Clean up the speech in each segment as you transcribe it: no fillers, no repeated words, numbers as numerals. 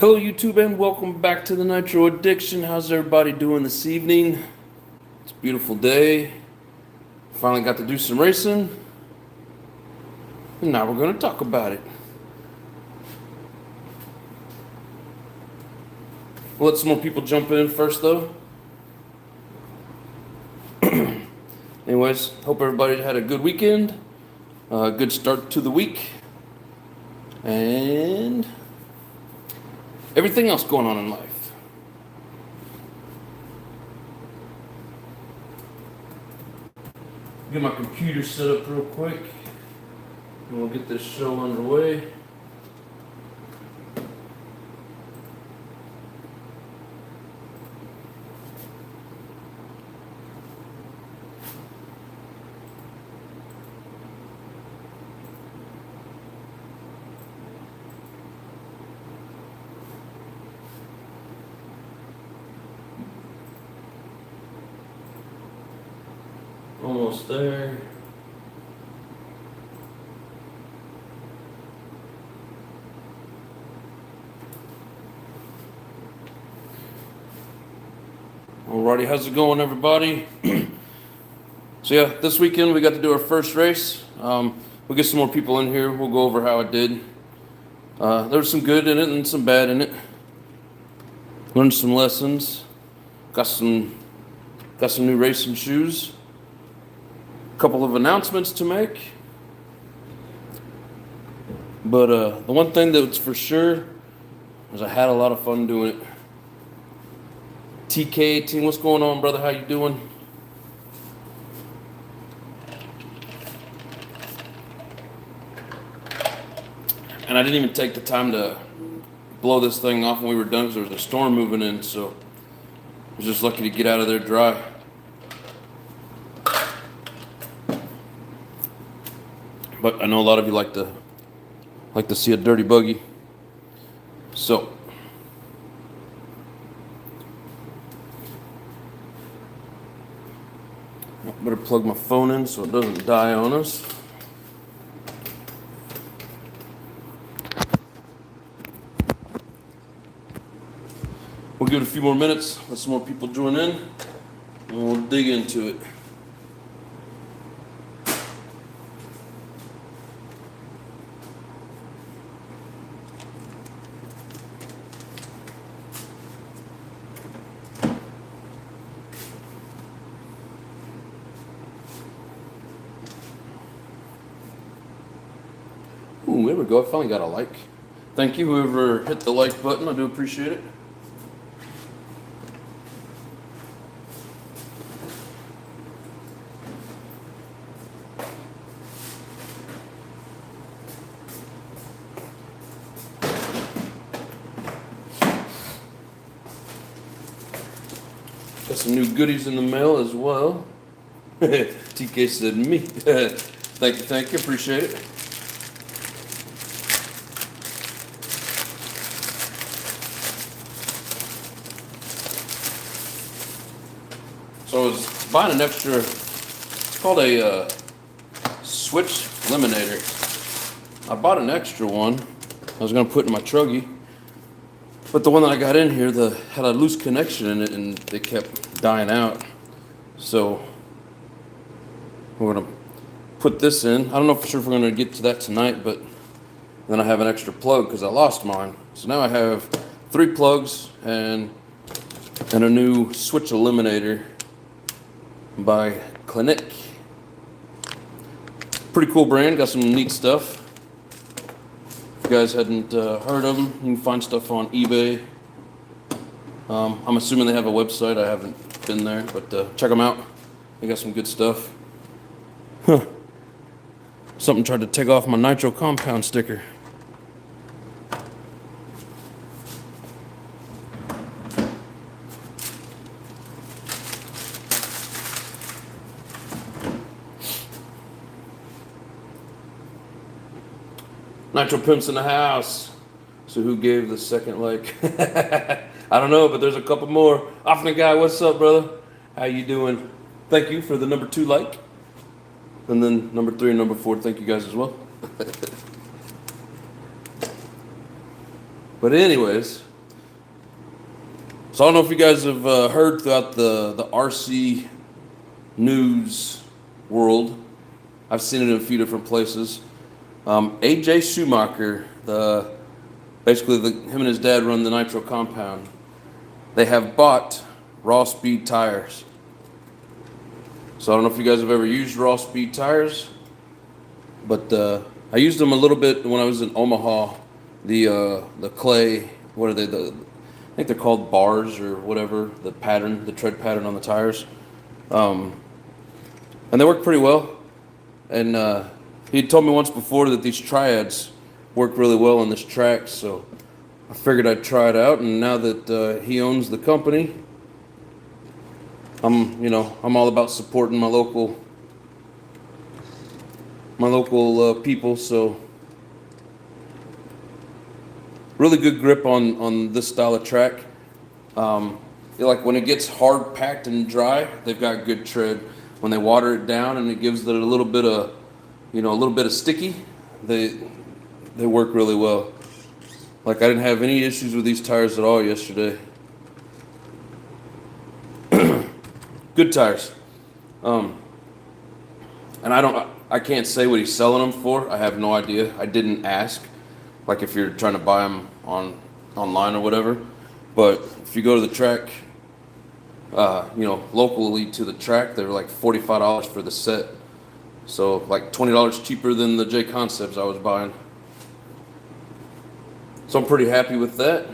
Hello YouTube and welcome back to the Nitro Addiction. How's everybody doing this evening? It's a beautiful day. Finally got to do some racing. And now we're going to talk about it. We'll let some more people jump in first though. Anyways, hope everybody had a good weekend. Good start to the week. And everything else going on in life. Get my computer set up real quick and we'll get this show underway. Almost there. Alrighty, how's it going, everybody? So yeah, this weekend we got to do our first race. We'll get some more people in here. We'll go over how it did. There was some good in it and some bad in it. Learned some lessons. Got some new racing shoes. Couple of announcements to make, but the one thing that's for sure is I had a lot of fun doing it. TK team, what's going on, brother? How you doing? And I didn't even take the time to blow this thing off when we were done because there was a storm moving in, so I was just lucky to get out of there dry. But I know a lot of you like to see a dirty buggy. So I better plug my phone in so it doesn't die on us. We'll give it a few more minutes, let some more people join in, and we'll dig into it. Ooh, there we go. I finally got a like. Thank you, whoever hit the like button. I do appreciate it. Got some new goodies in the mail as well. TK said me. Thank you, appreciate it. So I was buying an extra, it's called a switch eliminator. I bought an extra one. I was going to put in my truggy. But the one that I got in here had a loose connection in it and they kept dying out. So we're going to put this in. I don't know for sure if we're going to get to that tonight, but then I have an extra plug because I lost mine. So now I have 3 plugs and a new switch eliminator by Clinic. Pretty cool brand, got some neat stuff. If you guys hadn't heard of them, you can find stuff on eBay. I'm assuming they have a website. I haven't been there, but check them out. They got some good stuff. Huh. Something tried to take off my nitro compound sticker. Nitro Pimps in the house. So who gave the second like? I don't know, but there's a couple more. Off the guy, what's up, brother? How you doing? Thank you for the number 2 like. And then number 3 and number 4, thank you guys as well. But anyways, So I don't know if you guys have heard throughout the RC news world. I've seen it in a few different places. AJ Schumacher, him and his dad run the Nitro compound. They have bought raw speed tires. So I don't know if you guys have ever used raw speed tires, but I used them a little bit when I was in Omaha. The clay, what are they? I think they're called bars or whatever. The tread pattern on the tires, and they work pretty well. And he told me once before that these triads work really well on this track, so I figured I'd try it out. And now that he owns the company, I'm all about supporting my local people. So really good grip on this style of track. Like when it gets hard packed and dry, they've got good tread. When they water it down and it gives it a little bit of sticky, they work really well. Like I didn't have any issues with these tires at all yesterday. Good tires. And I can't say what he's selling them for. I have no idea. I didn't ask. Like if you're trying to buy them online or whatever. But if you go to the track, locally to the track, they're like $45 for the set. So like $20 cheaper than the J Concepts I was buying. So I'm pretty happy with that.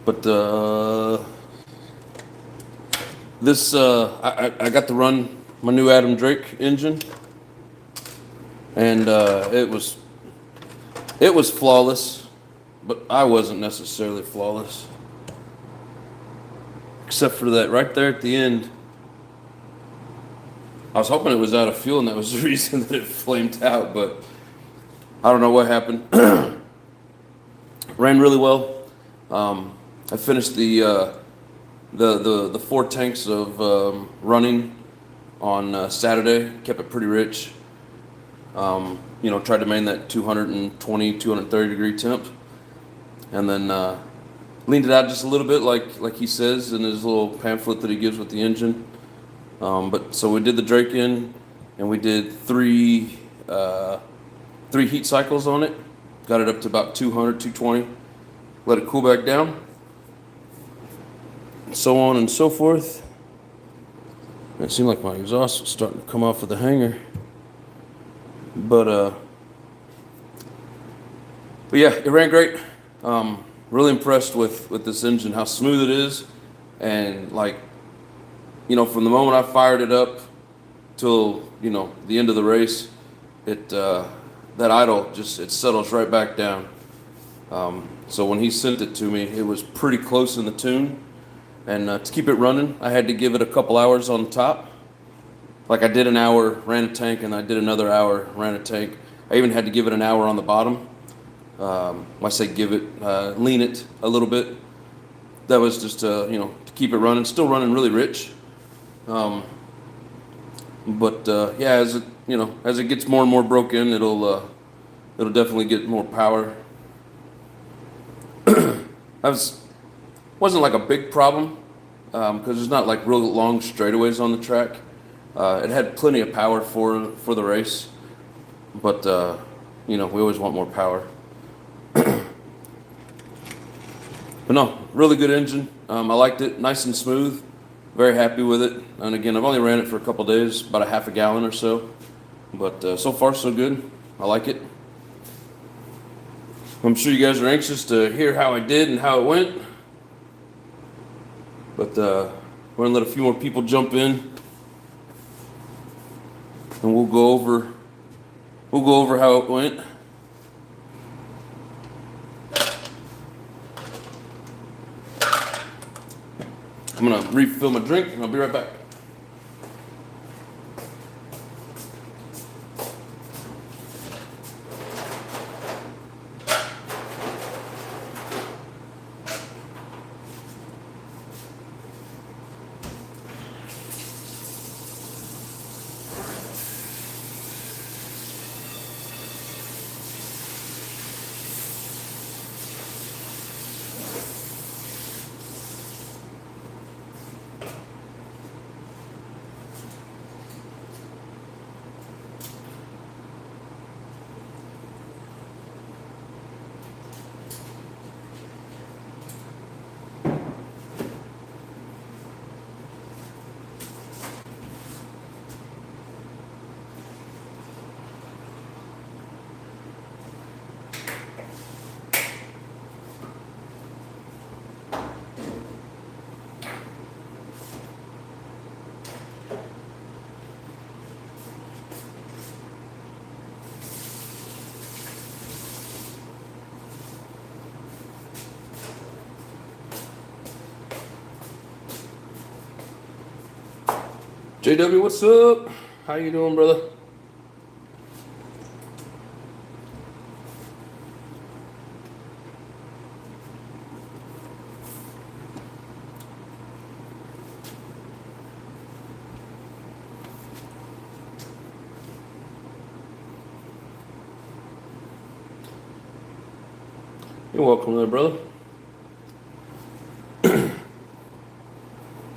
But I got to run my new Adam Drake engine, and it was flawless, but I wasn't necessarily flawless, except for that right there at the end. I was hoping it was out of fuel, and that was the reason that it flamed out, but I don't know what happened. Ran really well. I finished the 4 tanks of running on Saturday. Kept it pretty rich. Tried to maintain that 220, 230 degree temp, and then leaned it out just a little bit, like he says in his little pamphlet that he gives with the engine. But so we did the Drake in, and we did three heat cycles on it. Got it up to about 200, 220. Let it cool back down. So on and so forth. It seemed like my exhaust was starting to come off of the hanger. But yeah, it ran great. Really impressed with this engine, how smooth it is. And from the moment I fired it up till, the end of the race, that idle it settles right back down. So when he sent it to me, it was pretty close in the tune. And to keep it running, I had to give it a couple hours on top. Like I did an hour, ran a tank, and I did another hour, ran a tank. I even had to give it an hour on the bottom. When I say give it, lean it a little bit. That was just to keep it running. Still running really rich. But as it gets more and more broken, it'll definitely get more power. Wasn't like a big problem because there's not like real long straightaways on the track. It had plenty of power for the race, but we always want more power. But no, really good engine. I liked it, nice and smooth. Very happy with it. And again, I've only ran it for a couple days, about a half a gallon or so. But so far, so good. I like it. I'm sure you guys are anxious to hear how I did and how it went. But we're going to let a few more people jump in. And we'll go over how it went. I'm going to refill my drink, and I'll be right back. JW, what's up? How you doing, brother? You're welcome there, brother.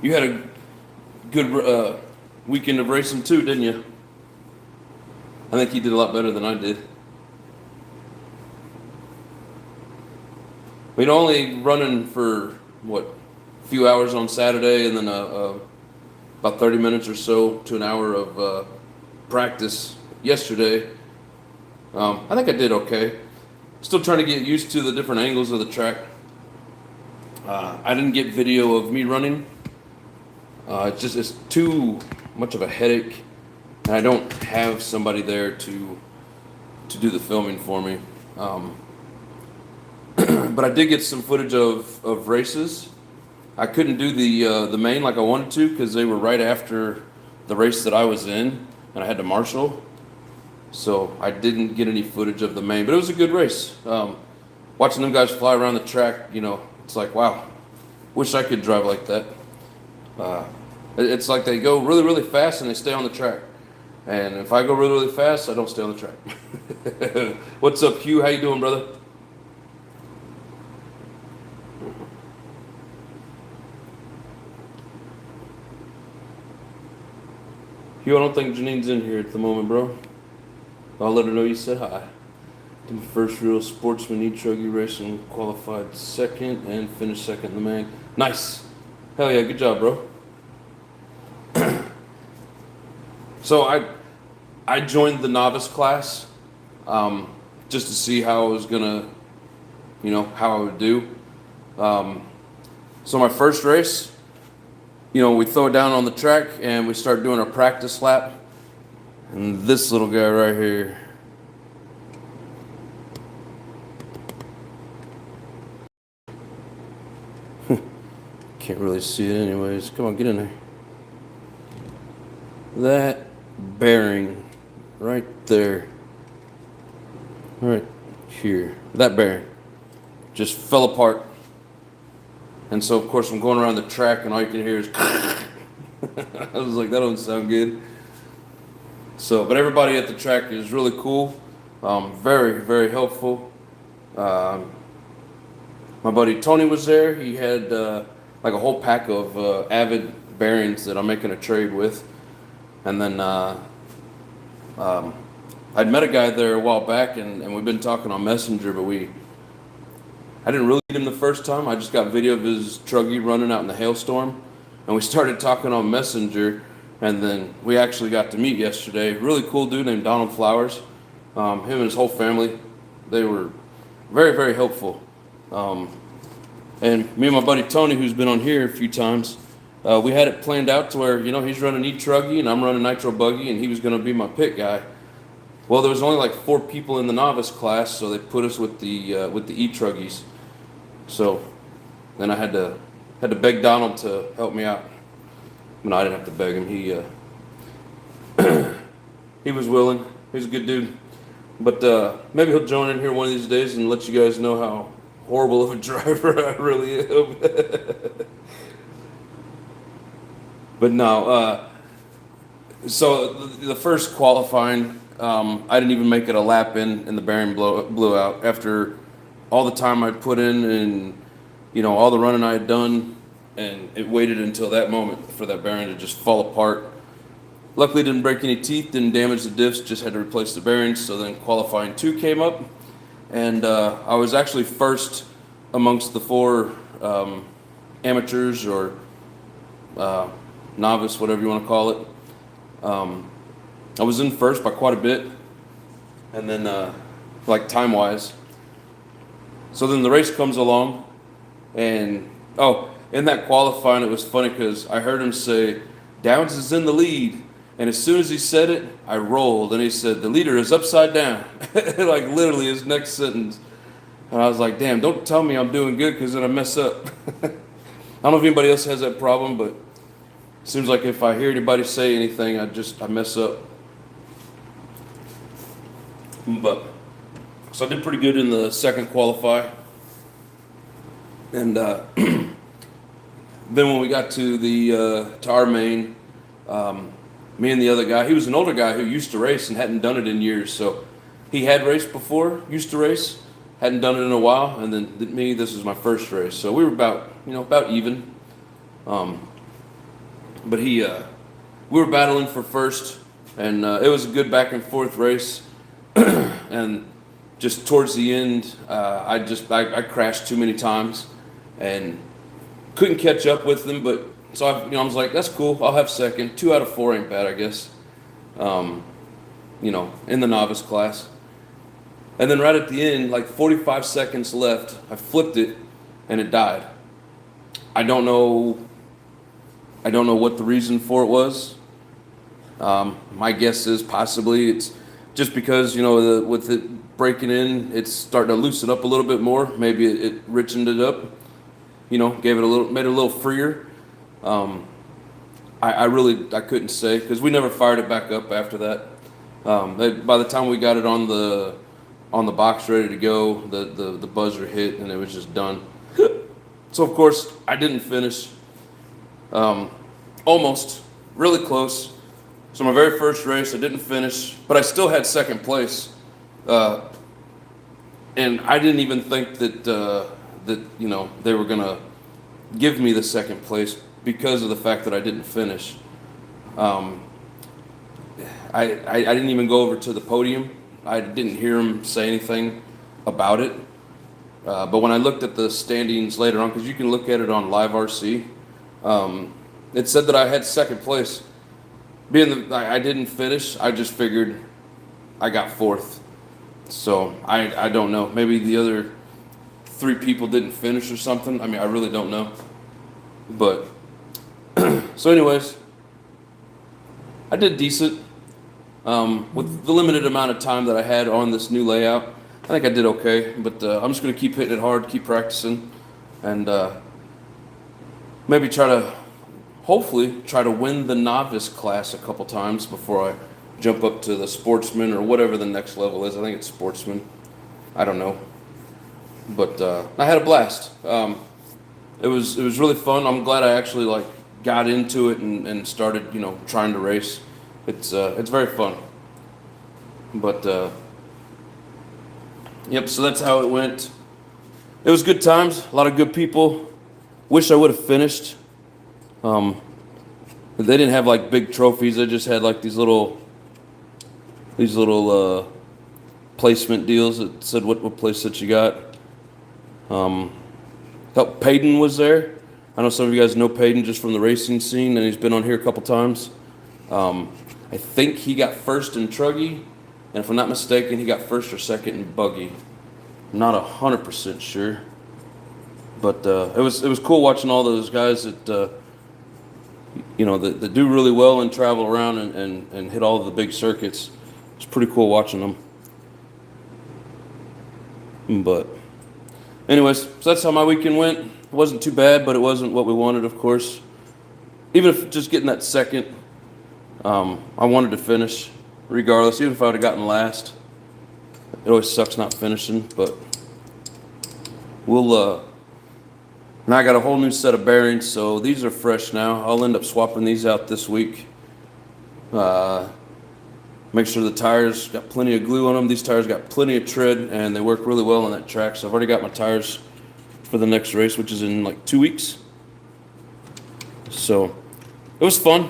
You had a good weekend of racing too, didn't you? I think you did a lot better than I did. We'd only running for, what, a few hours on Saturday and then about 30 minutes or so to an hour of practice yesterday. I think I did okay. Still trying to get used to the different angles of the track. I didn't get video of me running. It's too much of a headache, and I don't have somebody there to do the filming for me. But I did get some footage of races. I couldn't do the main like I wanted to because they were right after the race that I was in, and I had to marshal. So I didn't get any footage of the main, but it was a good race. Watching them guys fly around the track, it's like, wow, wish I could drive like that. It's like they go really, really fast and they stay on the track. And if I go really, really fast, I don't stay on the track. What's up, Hugh? How you doing, brother? Hugh, I don't think Janine's in here at the moment, bro. I'll let her know you said hi. Did my first real sportsman NITRO ADDICTION racing, qualified second and finished second in the main. Nice. Hell yeah, good job, bro. So I joined the novice class just to see how I was gonna, how I would do. So my first race, we throw it down on the track and we start doing our practice lap. And this little guy right here, can't really see it anyways. Come on, get in there. That bearing right there, right here, that bearing just fell apart. And so, of course, I'm going around the track and all you can hear is I was like, that don't sound good. So, but everybody at the track is really cool, very, very helpful. My buddy Tony was there. He had like a whole pack of Avid bearings that I'm making a trade with. And then I'd met a guy there a while back, and we've been talking on Messenger, but I didn't really meet him the first time. I just got video of his truggy running out in the hailstorm, and we started talking on Messenger. And then we actually got to meet yesterday. Really cool dude named Donald Flowers. Him and his whole family, they were very, very helpful. And me and my buddy Tony, who's been on here a few times, we had it planned out to where, he's running e-truggy and I'm running nitro buggy, and he was going to be my pit guy. Well, there was only like 4 people in the novice class, so they put us with the e-truggies. So then I had to beg Donald to help me out. No, I didn't have to beg him. He was willing. He's a good dude. But maybe he'll join in here one of these days and let you guys know how horrible of a driver I really am. But no, so the first qualifying, I didn't even make it a lap in, and the bearing blew out. After all the time I'd put in and, all the running I had done, and it waited until that moment for that bearing to just fall apart. Luckily, didn't break any teeth, didn't damage the diffs, just had to replace the bearings. So then qualifying 2 came up, and I was actually first amongst the 4 amateurs or novice, whatever you want to call it. I was in first by quite a bit, and then like time-wise. So then the race comes along, and in that qualifying, it was funny because I heard him say, Downs is in the lead. And as soon as he said it, I rolled. And he said, the leader is upside down. Like literally his next sentence. And I was like, damn, don't tell me I'm doing good because then I mess up. I don't know if anybody else has that problem, but Seems like if I hear anybody say anything, I mess up. But so I did pretty good in the second qualify, and then when we got to the to our main, me and the other guy, he was an older guy who used to race and hadn't done it in years. So he had raced before, used to race, hadn't done it in a while, and then me, this is my first race. So we were about even. But we were battling for first, and it was a good back and forth race. And just towards the end, I crashed too many times and couldn't catch up with them. But so I was like, that's cool. I'll have second. 2 out of 4 ain't bad, I guess. In the novice class. And then right at the end, like 45 seconds left, I flipped it and it died. I don't know what the reason for it was. My guess is possibly it's just because, with it breaking in, it's starting to loosen up a little bit more. Maybe it richened it up, made it a little freer. I couldn't say because we never fired it back up after that. By the time we got it on the box ready to go, the buzzer hit and it was just done. So of course I didn't finish. Almost, really close. So my very first race, I didn't finish, but I still had second place. And I didn't even think that they were gonna give me the second place because of the fact that I didn't finish. I didn't even go over to the podium. I didn't hear him say anything about it. But when I looked at the standings later on, because you can look at it on Live RC, it said that I had second place. Being that I didn't finish, I just figured I got fourth. So I don't know. Maybe the other 3 people didn't finish or something. I mean, I really don't know. But so anyways, I did decent. With the limited amount of time that I had on this new layout, I think I did okay. But I'm just going to keep hitting it hard, keep practicing, and maybe hopefully try to win the novice class a couple times before I jump up to the sportsman or whatever the next level is. I think it's sportsman. I don't know. But I had a blast. It was really fun. I'm glad I actually got into it and started trying to race. It's very fun. But yep. So that's how it went. It was good times. A lot of good people. Wish I would have finished. They didn't have big trophies. They just had these little placement deals that said what place that you got. Peyton was there. I know some of you guys know Peyton just from the racing scene, and he's been on here a couple times. I think he got first in Truggy, and if I'm not mistaken, he got first or second in Buggy. I'm not 100% sure, but it was cool watching all those guys that that do really well and travel around and hit all of the big circuits. It's pretty cool watching them. But anyways, so that's how my weekend went. It wasn't too bad, but it wasn't what we wanted, of course. Even if just getting that second, I wanted to finish regardless, even if I would have gotten last. It always sucks not finishing, but we'll now I got a whole new set of bearings, so these are fresh now. I'll end up swapping these out this week. Make sure the tires got plenty of glue on them. These tires got plenty of tread, and they work really well on that track. So I've already got my tires for the next race, which is in 2 weeks. So it was fun.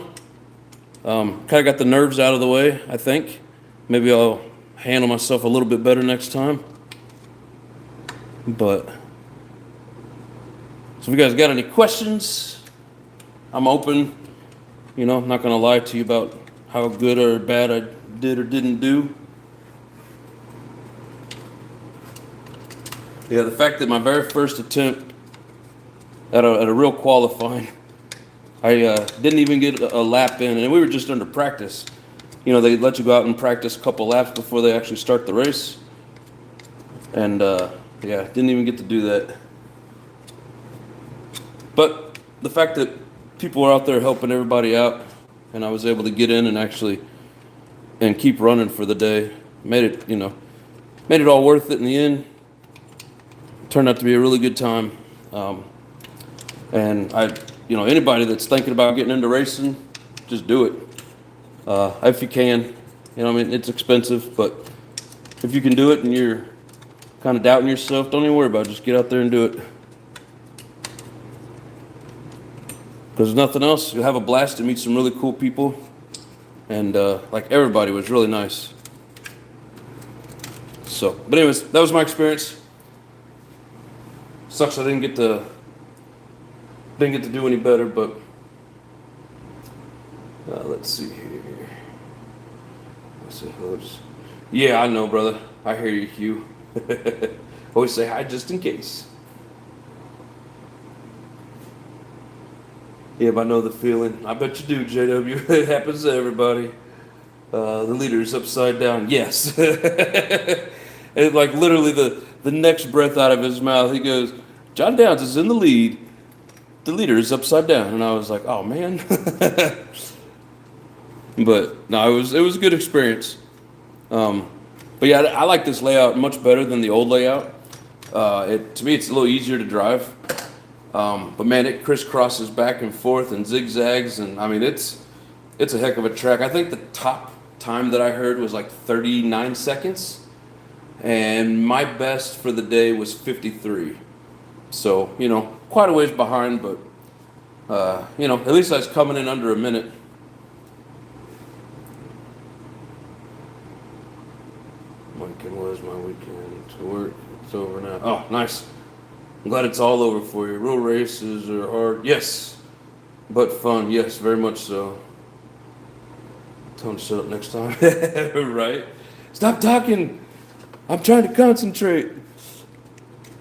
Kind of got the nerves out of the way, I think. Maybe I'll handle myself a little bit better next time. But so if you guys got any questions, I'm open. I'm not going to lie to you about how good or bad I did or didn't do. Yeah, the fact that my very first attempt at a real qualifying, I didn't even get a lap in, and we were just under practice. They let you go out and practice a couple laps before they actually start the race. And didn't even get to do that. But the fact that people were out there helping everybody out, and I was able to get in and actually and keep running for the day. Made it all worth it in the end. Turned out to be a really good time. And anybody that's thinking about getting into racing, just do it. If you can, it's expensive, but if you can do it and you're kind of doubting yourself, don't even worry about it. Just get out there and do it. Because nothing else, you'll have a blast and meet some really cool people. And everybody was really nice. So, but anyways, that was my experience. Sucks I didn't get to do any better, but let's see here. Yeah, I know, brother. I hear you, Hugh. Always say hi just in case. Yeah, but I know the feeling. I bet you do, JW. It happens to everybody. The leader's upside down. Yes. And like literally the next breath out of his mouth, he goes, John Downs is in the lead. The leader is upside down. And I was like, oh man. But no, it was a good experience. But yeah, I like this layout much better than the old layout. To me, it's a little easier to drive. But man, it crisscrosses back and forth and zigzags, and I mean it's a heck of a track. I think the top time that I heard was like 39 seconds, and my best for the day was 53. So quite a ways behind, but at least I was coming in under a minute. Was my weekend to work? It's over now. Oh, nice. I'm glad it's all over for you. Real races are hard. Yes. But fun. Yes, very much so. Tell him to shut up next time. Right? Stop talking. I'm trying to concentrate.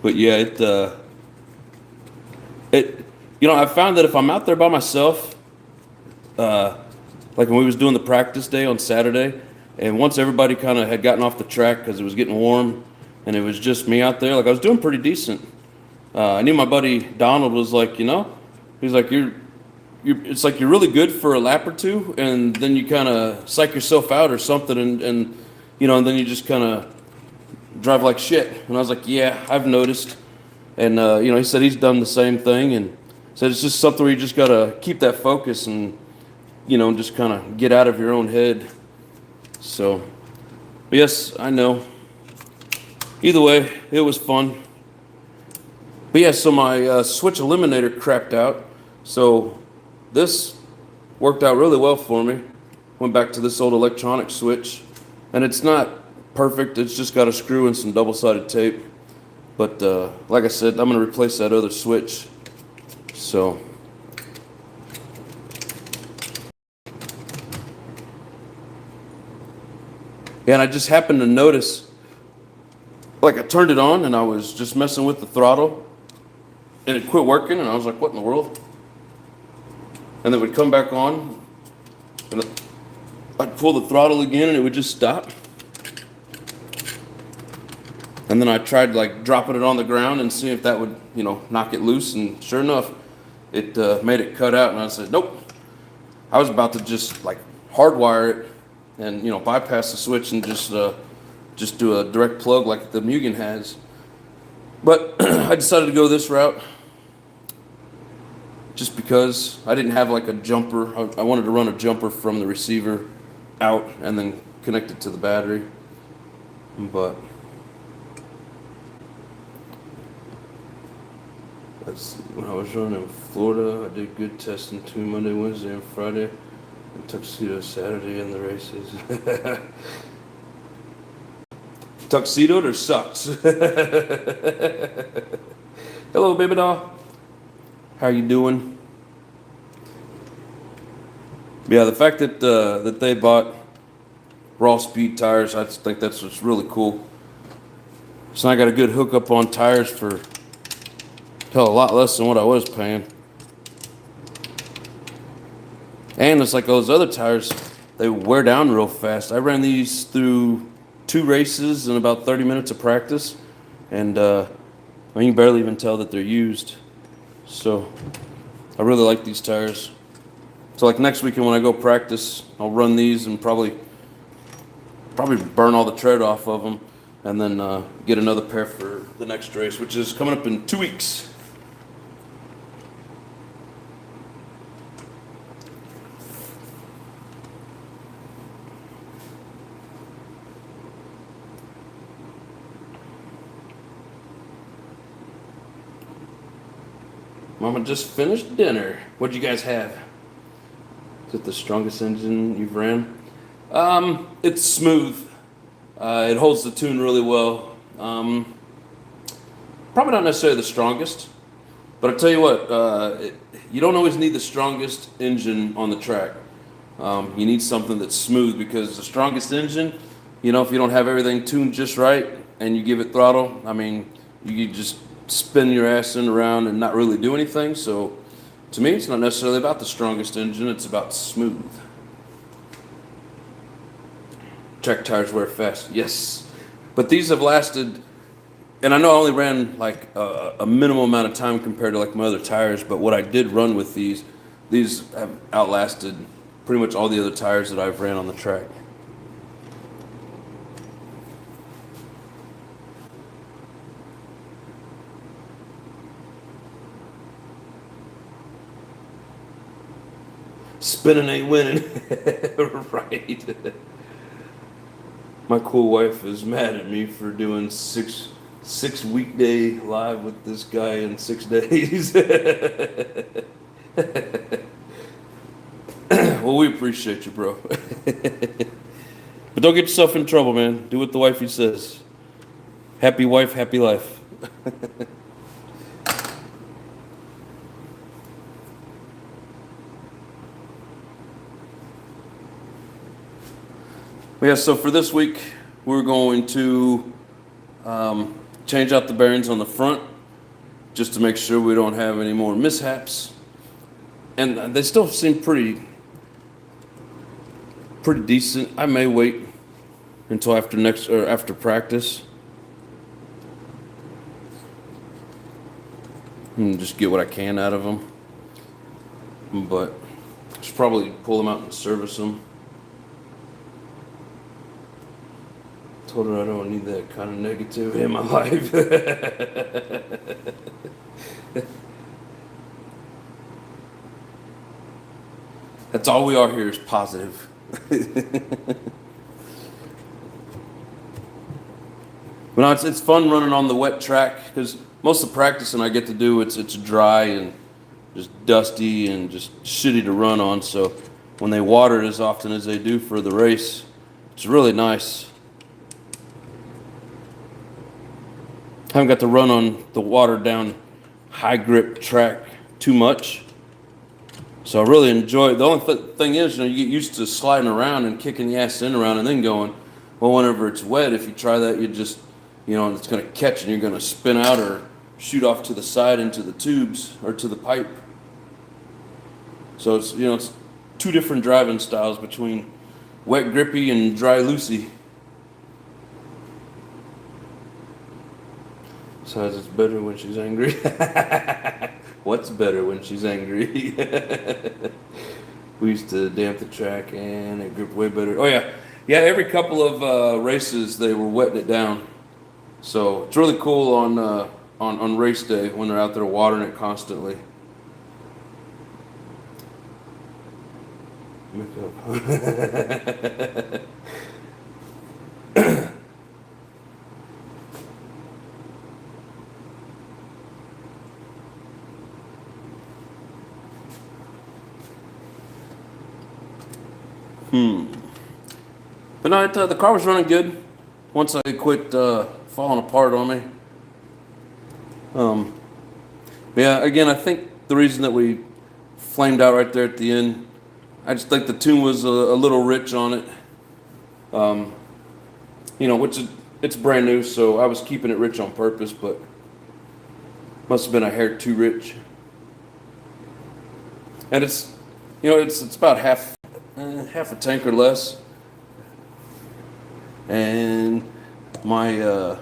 But yeah, I found that if I'm out there by myself, like when we was doing the practice day on Saturday, and once everybody kind of had gotten off the track because it was getting warm and it was just me out there, like I was doing pretty decent. I knew my buddy Donald was like, he's like, it's like you're really good for a lap or two, and then you kind of psych yourself out or something, and then you just kind of drive like shit. And I was like, yeah, I've noticed. And he said he's done the same thing, and said it's just something where you just gotta keep that focus and just kind of get out of your own head. So, yes, I know. Either way, it was fun. But yeah, so my switch eliminator crapped out. So this worked out really well for me. Went back to this old electronic switch. And it's not perfect. It's just got a screw and some double-sided tape. But like I said, I'm going to replace that other switch. So... and I just happened to notice, like I turned it on and I was just messing with the throttle and it quit working, and I was like, what in the world? And then it would come back on and I'd pull the throttle again and it would just stop. And then I tried like dropping it on the ground and see if that would, knock it loose, and sure enough, it made it cut out, and I said, nope. I was about to just like hardwire it and bypass the switch and just do a direct plug like the Mugen has. But I decided to go this route just because I didn't have like a jumper. I wanted to run a jumper from the receiver out and then connect it to the battery. But let's see, when I was running in Florida, I did good testing Monday, Wednesday, and Friday. Tuxedo Saturday in the races. Tuxedoed or sucks? Hello, baby doll. How you doing? Yeah, the fact that that they bought raw speed tires, I just think that's what's really cool. So I got a good hookup on tires for a lot less than what I was paying. And it's like those other tires, they wear down real fast. I ran these through 2 races and about 30 minutes of practice, and you can barely even tell that they're used. So I really like these tires. So like next weekend when I go practice, I'll run these and probably burn all the tread off of them, and then get another pair for the next race, which is coming up in 2 weeks. Mama just finished dinner. What'd you guys have? Is it the strongest engine you've ran? It's smooth. It holds the tune really well. Probably not necessarily the strongest, but I'll tell you what, you don't always need the strongest engine on the track. You need something that's smooth, because the strongest engine, you know, if you don't have everything tuned just right and you give it throttle, I mean, you just spin your ass in around and not really do anything. So to me, it's not necessarily about the strongest engine, it's about smooth. Track tires wear fast, yes. But these have lasted, and I know I only ran like a minimum amount of time compared to like my other tires, but what I did run with these have outlasted pretty much all the other tires that I've ran on the track. Spinning ain't winning. Right. My cool wife is mad at me for doing six weekday live with this guy in 6 days. Well, we appreciate you, bro. But don't get yourself in trouble, man. Do what the wifey says. Happy wife, happy life. Yeah, so for this week, we're going to change out the bearings on the front just to make sure we don't have any more mishaps. And they still seem pretty decent. I may wait until after practice and just get what I can out of them. But I should probably pull them out and service them. Told her I don't need that kind of negativity in my life. That's all we are here, is positive. But no, it's fun running on the wet track, because most of the practicing I get to do, it's dry and just dusty and just shitty to run on. So when they water it as often as they do for the race, it's really nice. I haven't got to run on the watered down high grip track too much, so I really enjoy it. The only thing is, you know, you get used to sliding around and kicking the ass in around and then going. Well, whenever it's wet, if you try that, you just, you know, it's going to catch and you're going to spin out or shoot off to the side into the tubes or to the pipe. So it's, you know, it's two different driving styles between wet grippy and dry loosey. Besides, it's better when she's angry. What's better when she's angry? We used to damp the track and it gripped way better. Oh yeah, every couple of races they were wetting it down. So it's really cool on race day when they're out there watering it constantly. But no, the car was running good once I quit falling apart on me. Yeah, again, I think the reason that we flamed out right there at the end, I just think the tune was a little rich on it. You know, which it's brand new, so I was keeping it rich on purpose, but must have been a hair too rich. And it's, you know, it's about half a tank or less. And my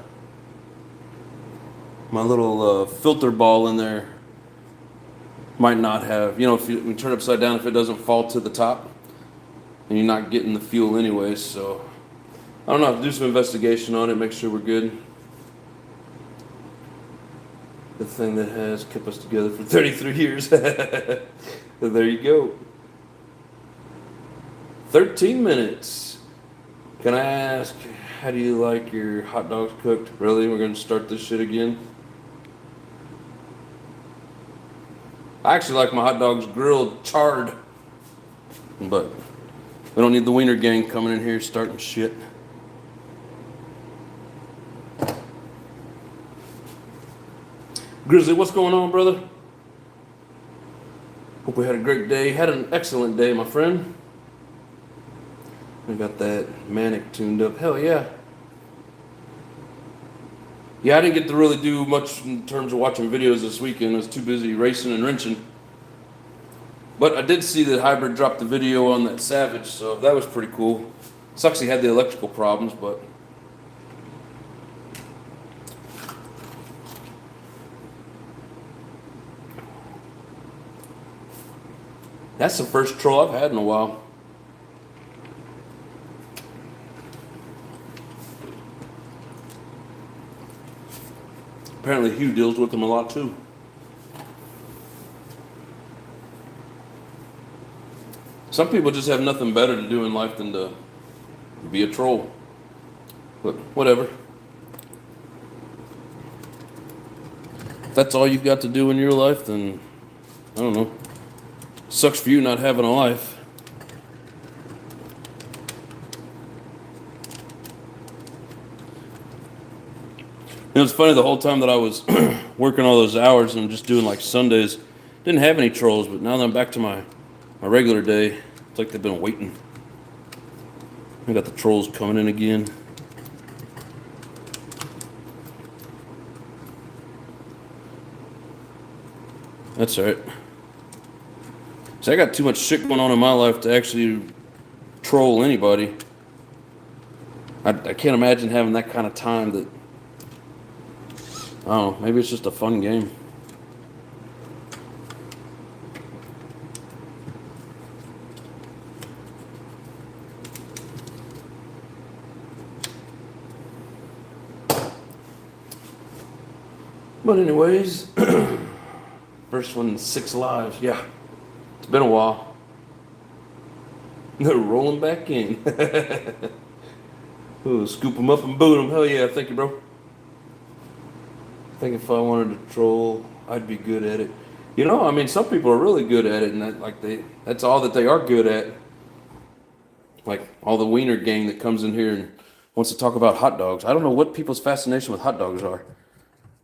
my little filter ball in there might not have, you know, if you turn it upside down, if it doesn't fall to the top, and you're not getting the fuel anyways. So I don't know, have to do some investigation on it, make sure we're good. The thing that has kept us together for 33 years. So there you go. 13 minutes. Can I ask, how do you like your hot dogs cooked? Really? We're going to start this shit again? I actually like my hot dogs grilled, charred. But we don't need the wiener gang coming in here starting shit. Grizzly, what's going on, brother? Hope we had a great day. Had an excellent day, my friend. We got that manic tuned up. Hell yeah. Yeah, I didn't get to really do much in terms of watching videos this weekend. I was too busy racing and wrenching. But I did see that Hybrid dropped the video on that Savage, so that was pretty cool. Sucks he had the electrical problems, but... That's the first troll I've had in a while. Apparently Hugh deals with them a lot too. Some people just have nothing better to do in life than to be a troll. But whatever. If that's all you've got to do in your life, then I don't know. Sucks for you not having a life. It was funny the whole time that I was working all those hours and just doing like Sundays. Didn't have any trolls, but now that I'm back to my regular day, it's like they've been waiting. I got the trolls coming in again. That's all right. So I got too much shit going on in my life to actually troll anybody. I can't imagine having that kind of time that, I don't know, maybe it's just a fun game. But anyways, first one in 6 lives, yeah. It's been a while. They're rolling back in. Ooh, scoop them up and boot them. Hell yeah, thank you, bro. I think if I wanted to troll, I'd be good at it. You know, I mean, some people are really good at it, and that's all that they are good at. Like all the wiener gang that comes in here and wants to talk about hot dogs. I don't know what people's fascination with hot dogs are.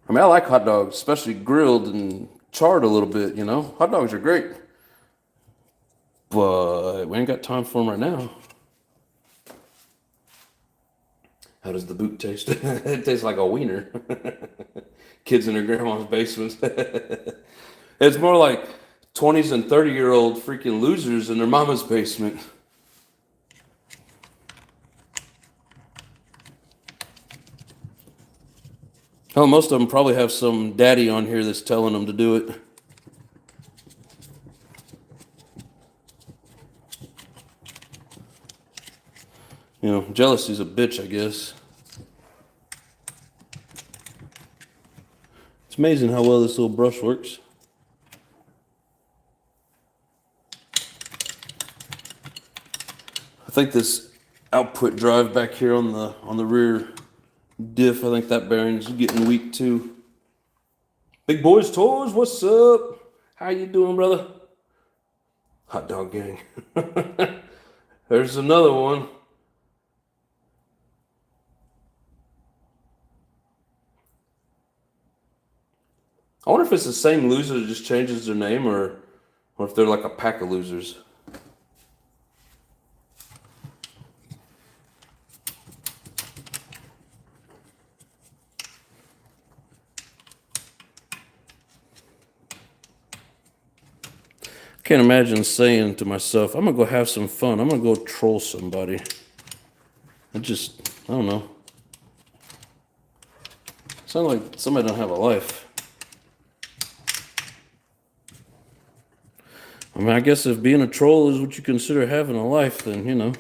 I mean, I like hot dogs, especially grilled and charred a little bit, you know. Hot dogs are great. But we ain't got time for them right now. How does the boot taste? It tastes like a wiener. Kids in their grandma's basements. It's more like 20s and 30-year-old freaking losers in their mama's basement. Oh, most of them probably have some daddy on here that's telling them to do it. You know, jealousy's a bitch, I guess. It's amazing how well this little brush works. I think this output drive back here on the rear diff, I think that bearing's getting weak too. Big Boys Toys, what's up? How you doing, brother? Hot dog gang. There's another one. I wonder if it's the same loser that just changes their name, or if they're like a pack of losers. Can't imagine saying to myself, I'm gonna go have some fun. I'm gonna go troll somebody. I don't know. Sound like somebody don't have a life. I mean, I guess if being a troll is what you consider having a life, then, you know,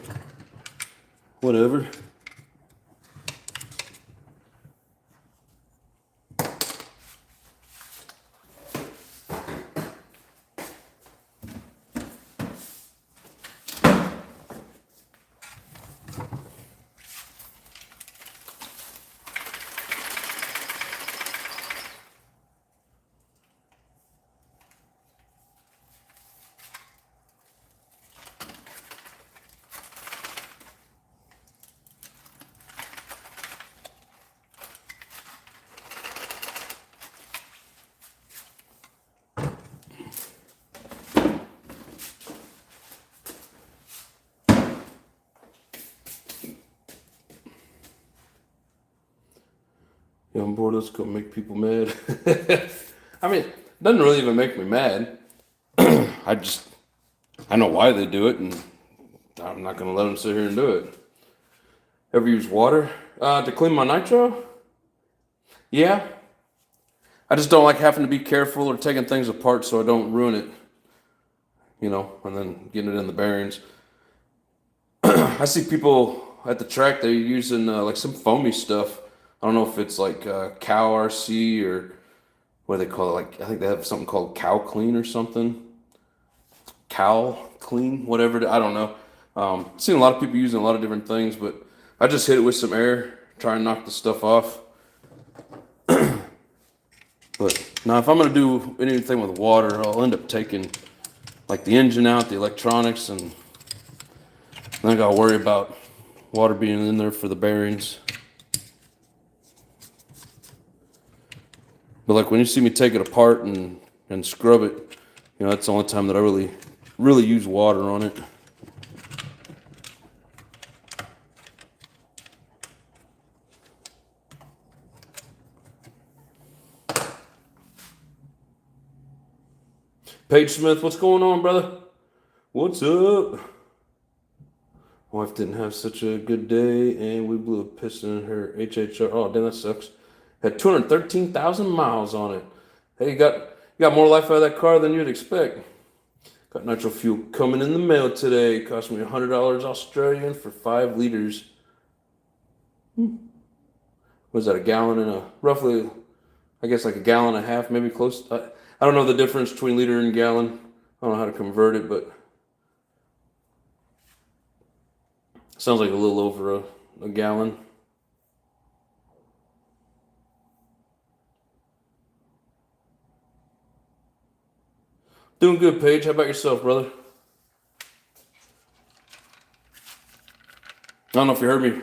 whatever. Yeah, I'm bored. Let's go make people mad. I mean, it doesn't really even make me mad. I know why they do it, and I'm not gonna let them sit here and do it. Ever use water to clean my nitro? Yeah. I just don't like having to be careful or taking things apart so I don't ruin it, you know, and then getting it in the bearings. I see people at the track, they're using like some foamy stuff. I don't know if it's like cow RC or what do they call it? Like, I think they have something called cow clean or something. Cow clean, whatever. I don't know. I've seen a lot of people using a lot of different things, but I just hit it with some air, try and knock the stuff off. But now, if I'm going to do anything with water, I'll end up taking like the engine out, the electronics, and then I got to worry about water being in there for the bearings. But like when you see me take it apart and scrub it, you know, that's the only time that I really use water on it. Paige Smith, what's going on, brother? What's up? Wife didn't have such a good day, and we blew a piston in her HHR. Oh, damn, that sucks. Had 213,000 miles on it. Hey, you got more life out of that car than you'd expect. Got nitro fuel coming in the mail today. It cost me $100 Australian for 5 liters. Was that a gallon and a roughly, I guess like a gallon and a half, maybe close. I don't know the difference between liter and gallon. I don't know how to convert it, but sounds like a little over a gallon. Doing good, Paige. How about yourself, brother? I don't know if you heard me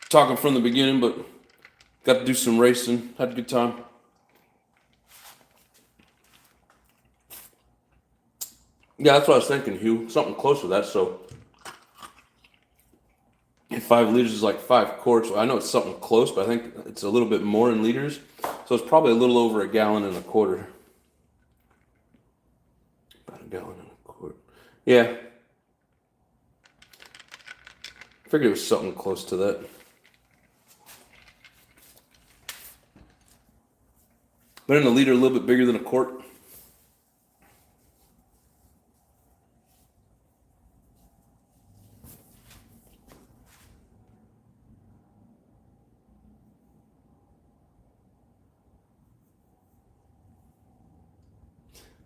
talking from the beginning, but got to do some racing. Had a good time. Yeah, that's what I was thinking, Hugh. Something close to that. So, if 5 liters is like 5 quarts, well, I know it's something close, but I think it's a little bit more in liters. So it's probably a little over a gallon and a quarter. About a gallon and a quarter. Yeah. I figured it was something close to that. But in a liter, a little bit bigger than a quart.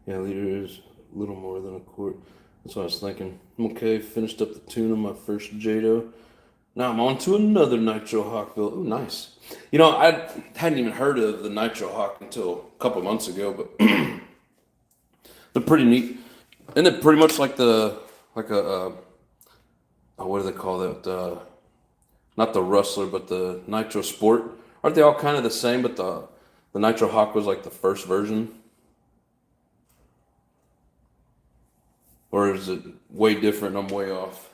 Yeah, a liter is a little more than a quart. That's what I was thinking. I'm okay. Finished up the tune on my first JADO. Now I'm on to another Nitro Hawk build. Ooh, nice. You know, I hadn't even heard of the Nitro Hawk until a couple months ago, but they're pretty neat. Isn't it pretty much like what do they call that? Not the Rustler, but the Nitro Sport. Aren't they all kind of the same? But the Nitro Hawk was like the first version, or is it way different? And I'm way off.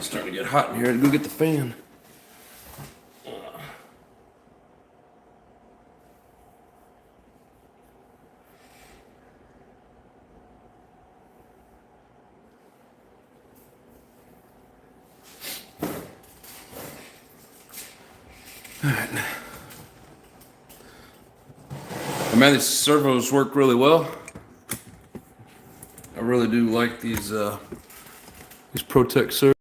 starting to get hot in here. Go get the fan. All right. Man, these servos work really well. I really do like these Protec servos.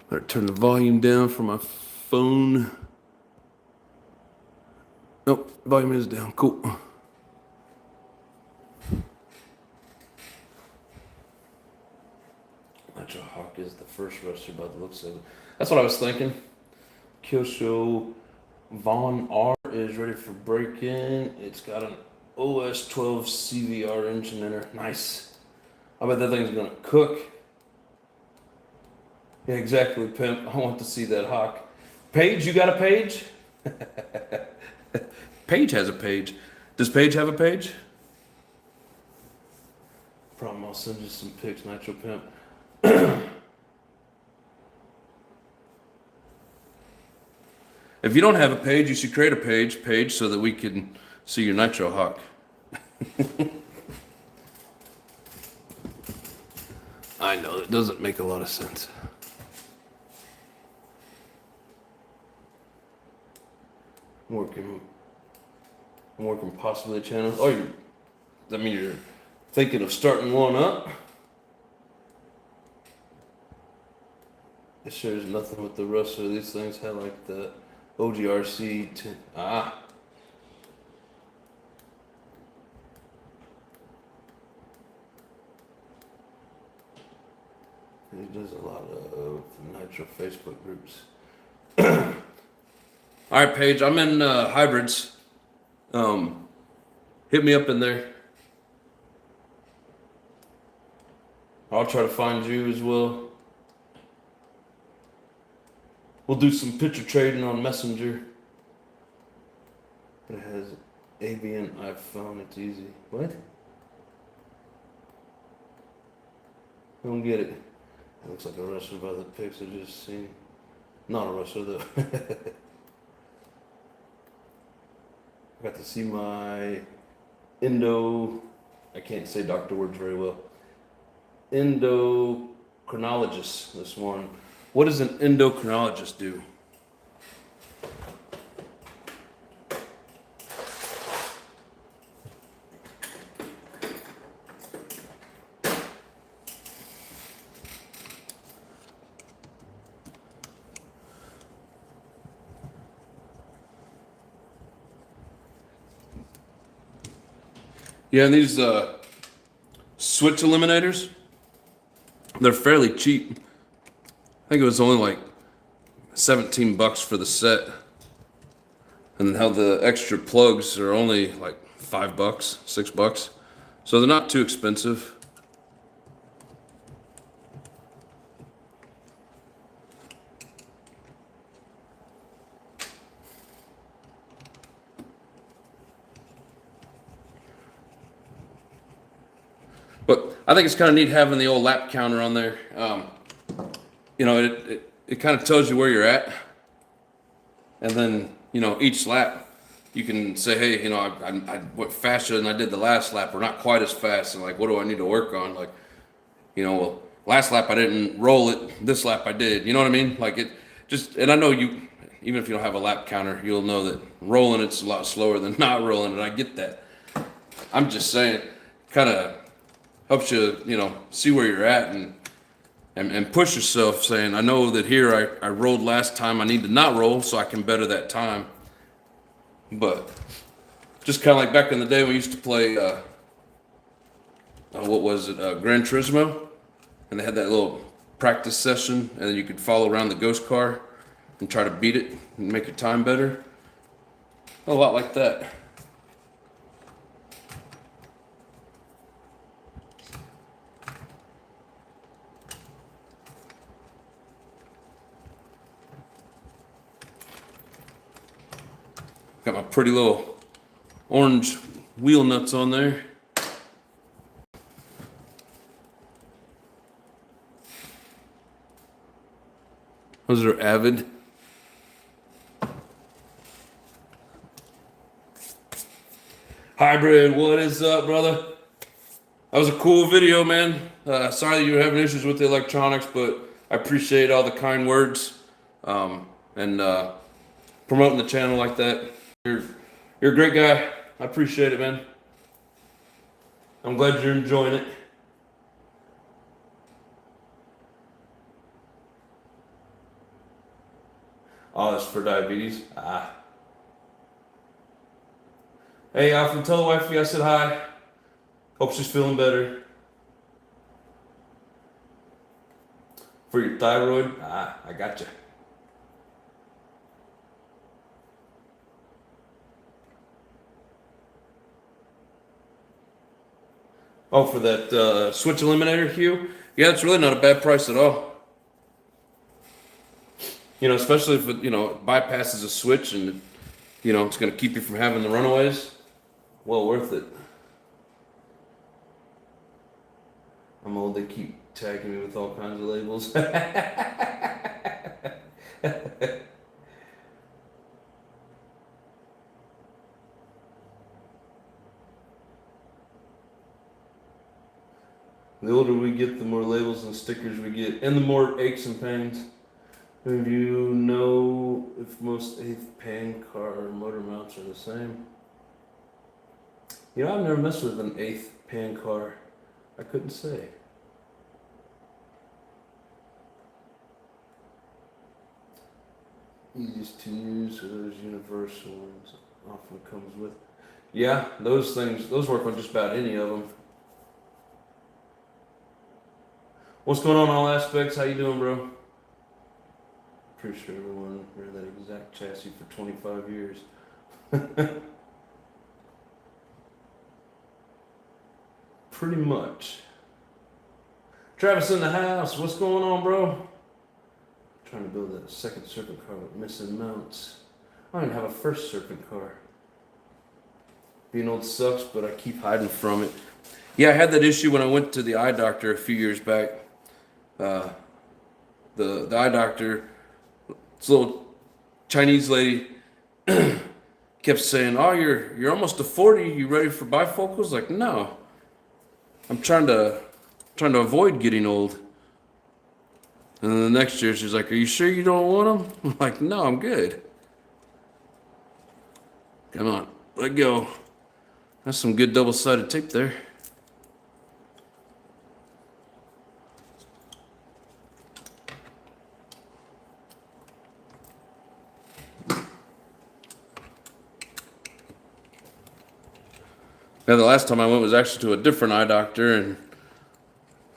Better turn the volume down for my phone. Nope, volume is down. Cool. Nitro Hawk is the first rusher by the looks of it. That's what I was thinking. Kyosho Von R is ready for break-in. It's got an OS 12 CVR engine in her. Nice. I bet that thing's gonna cook. Yeah, exactly, pimp. I want to see that Hawk. Paige, you got a page? Paige has a page. Does Paige have a page? Problem, I'll send you some pics, Nitro Pimp. If you don't have a page, you should create a page so that we can see your Nitro Hawk. I know, it doesn't make a lot of sense. I'm working possibly a channel. Oh, that means you're thinking of starting one up? It sure is nothing with the rest of these things had like the OGRC. He does a lot of Nitro Facebook groups. All right, Paige, I'm in hybrids. Hit me up in there. I'll try to find you as well. We'll do some picture trading on Messenger. It has avian iPhone. It's easy. What? I don't get it. It looks like a wrestler by the pics I just seen. Not a wrestler though. I got to see my I can't say doctor words very well. Endocrinologist this morning. What does an endocrinologist do? Yeah, and these switch eliminators, they're fairly cheap. I think it was only like $17 for the set. And how the extra plugs are only like $5, $6. So they're not too expensive. But I think it's kind of neat having the old lap counter on there. You know, it kind of tells you where you're at. And then, you know, each lap, you can say, hey, you know, I went faster than I did the last lap, or not quite as fast. And like, what do I need to work on? Like, you know, well, last lap I didn't roll it. This lap I did. You know what I mean? Like it just, and I know you, even if you don't have a lap counter, you'll know that rolling it's a lot slower than not rolling. And I get that. I'm just saying, kind of helps you, you know, see where you're at and push yourself, saying, I know that here I rolled last time, I need to not roll so I can better that time. But just kind of like back in the day we used to play, what was it, Gran Turismo? And they had that little practice session, and then you could follow around the ghost car and try to beat it and make your time better. A lot like that. Got my pretty little orange wheel nuts on there. Those are Avid. Hybrid, what is up, brother? That was a cool video, man. Sorry that you were having issues with the electronics, but I appreciate all the kind words and promoting the channel like that. You're a great guy. I appreciate it, man. I'm glad you're enjoying it. Oh, that's for diabetes. Hey, Alfred, tell the wifey I said hi. Hope she's feeling better. For your thyroid? I gotcha. Oh, for that switch eliminator, Hugh? Yeah, it's really not a bad price at all. You know, especially if it, it bypasses a switch and, it's going to keep you from having the runaways. Well worth it. I'm old, they keep tagging me with all kinds of labels. The older we get, the more labels and stickers we get, and the more aches and pains. Do you know if most 8th pan car motor mounts are the same? I've never messed with an 8th pan car. I couldn't say. Easiest to use are those universal ones. Often comes with. Yeah, those work on just about any of them. What's going on, all aspects? How you doing, bro? Pretty sure everyone ran that exact chassis for 25 years. Pretty much. Travis in the house. What's going on, bro? Trying to build a second serpent car with missing mounts. I don't even have a first serpent car. Being old sucks, but I keep hiding from it. Yeah, I had that issue when I went to the eye doctor a few years back. The eye doctor, this little Chinese lady, kept saying, "Oh, you're almost to 40. You ready for bifocals?" Like, no. I'm trying to avoid getting old. And then the next year she's like, "Are you sure you don't want them?" I'm like, "No, I'm good." Come on, let go. That's some good double-sided tape there. Yeah, the last time I went was actually to a different eye doctor, and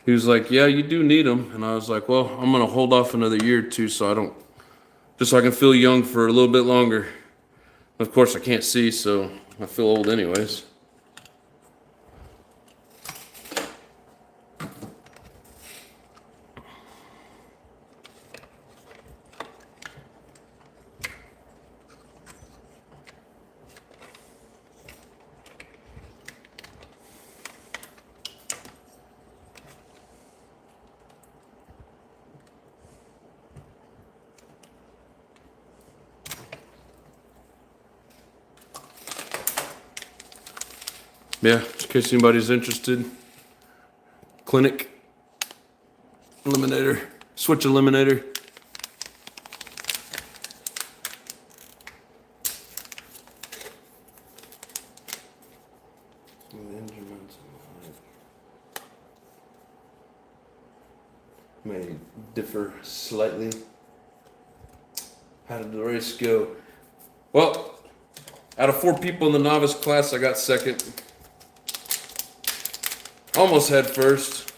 he was like, "Yeah, you do need them." And I was like, "Well, I'm gonna hold off another year or two so I can feel young for a little bit longer." Of course, I can't see, so I feel old anyways. Yeah, in case anybody's interested. Clinic eliminator, switch eliminator. May differ slightly. How did the race go? Well, out of 4 people in the novice class, I got second. Almost had first,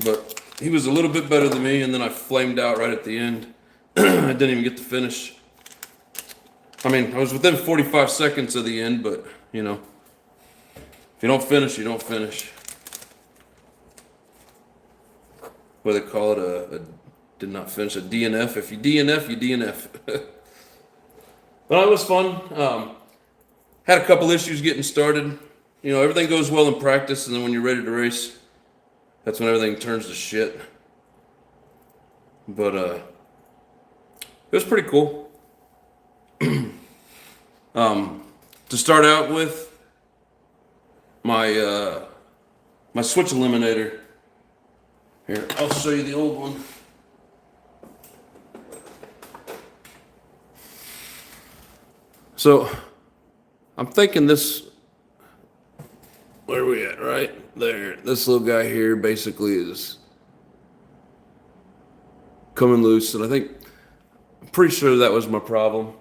but he was a little bit better than me, and then I flamed out right at the end. I didn't even get to finish. I mean, I was within 45 seconds of the end, but, if you don't finish, you don't finish. What do they call it? A did not finish, a DNF. If you DNF, you DNF. But it was fun. Had a couple issues getting started. You know, everything goes well in practice, and then when you're ready to race, that's when everything turns to shit. But it was pretty cool. To start out with, my my switch eliminator. Here, I'll show you the old one. So, I'm thinking this, where are we at, right there? This little guy here basically is coming loose, and I'm pretty sure that was my problem.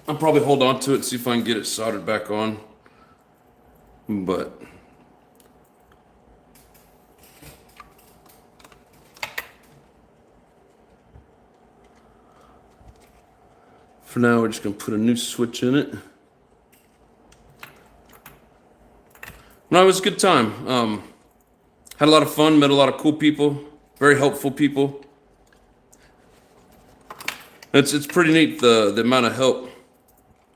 I'll probably hold on to it and see if I can get it soldered back on, but for now, we're just gonna put a new switch in it. No, it was a good time. Had a lot of fun, met a lot of cool people, very helpful people. It's pretty neat the amount of help.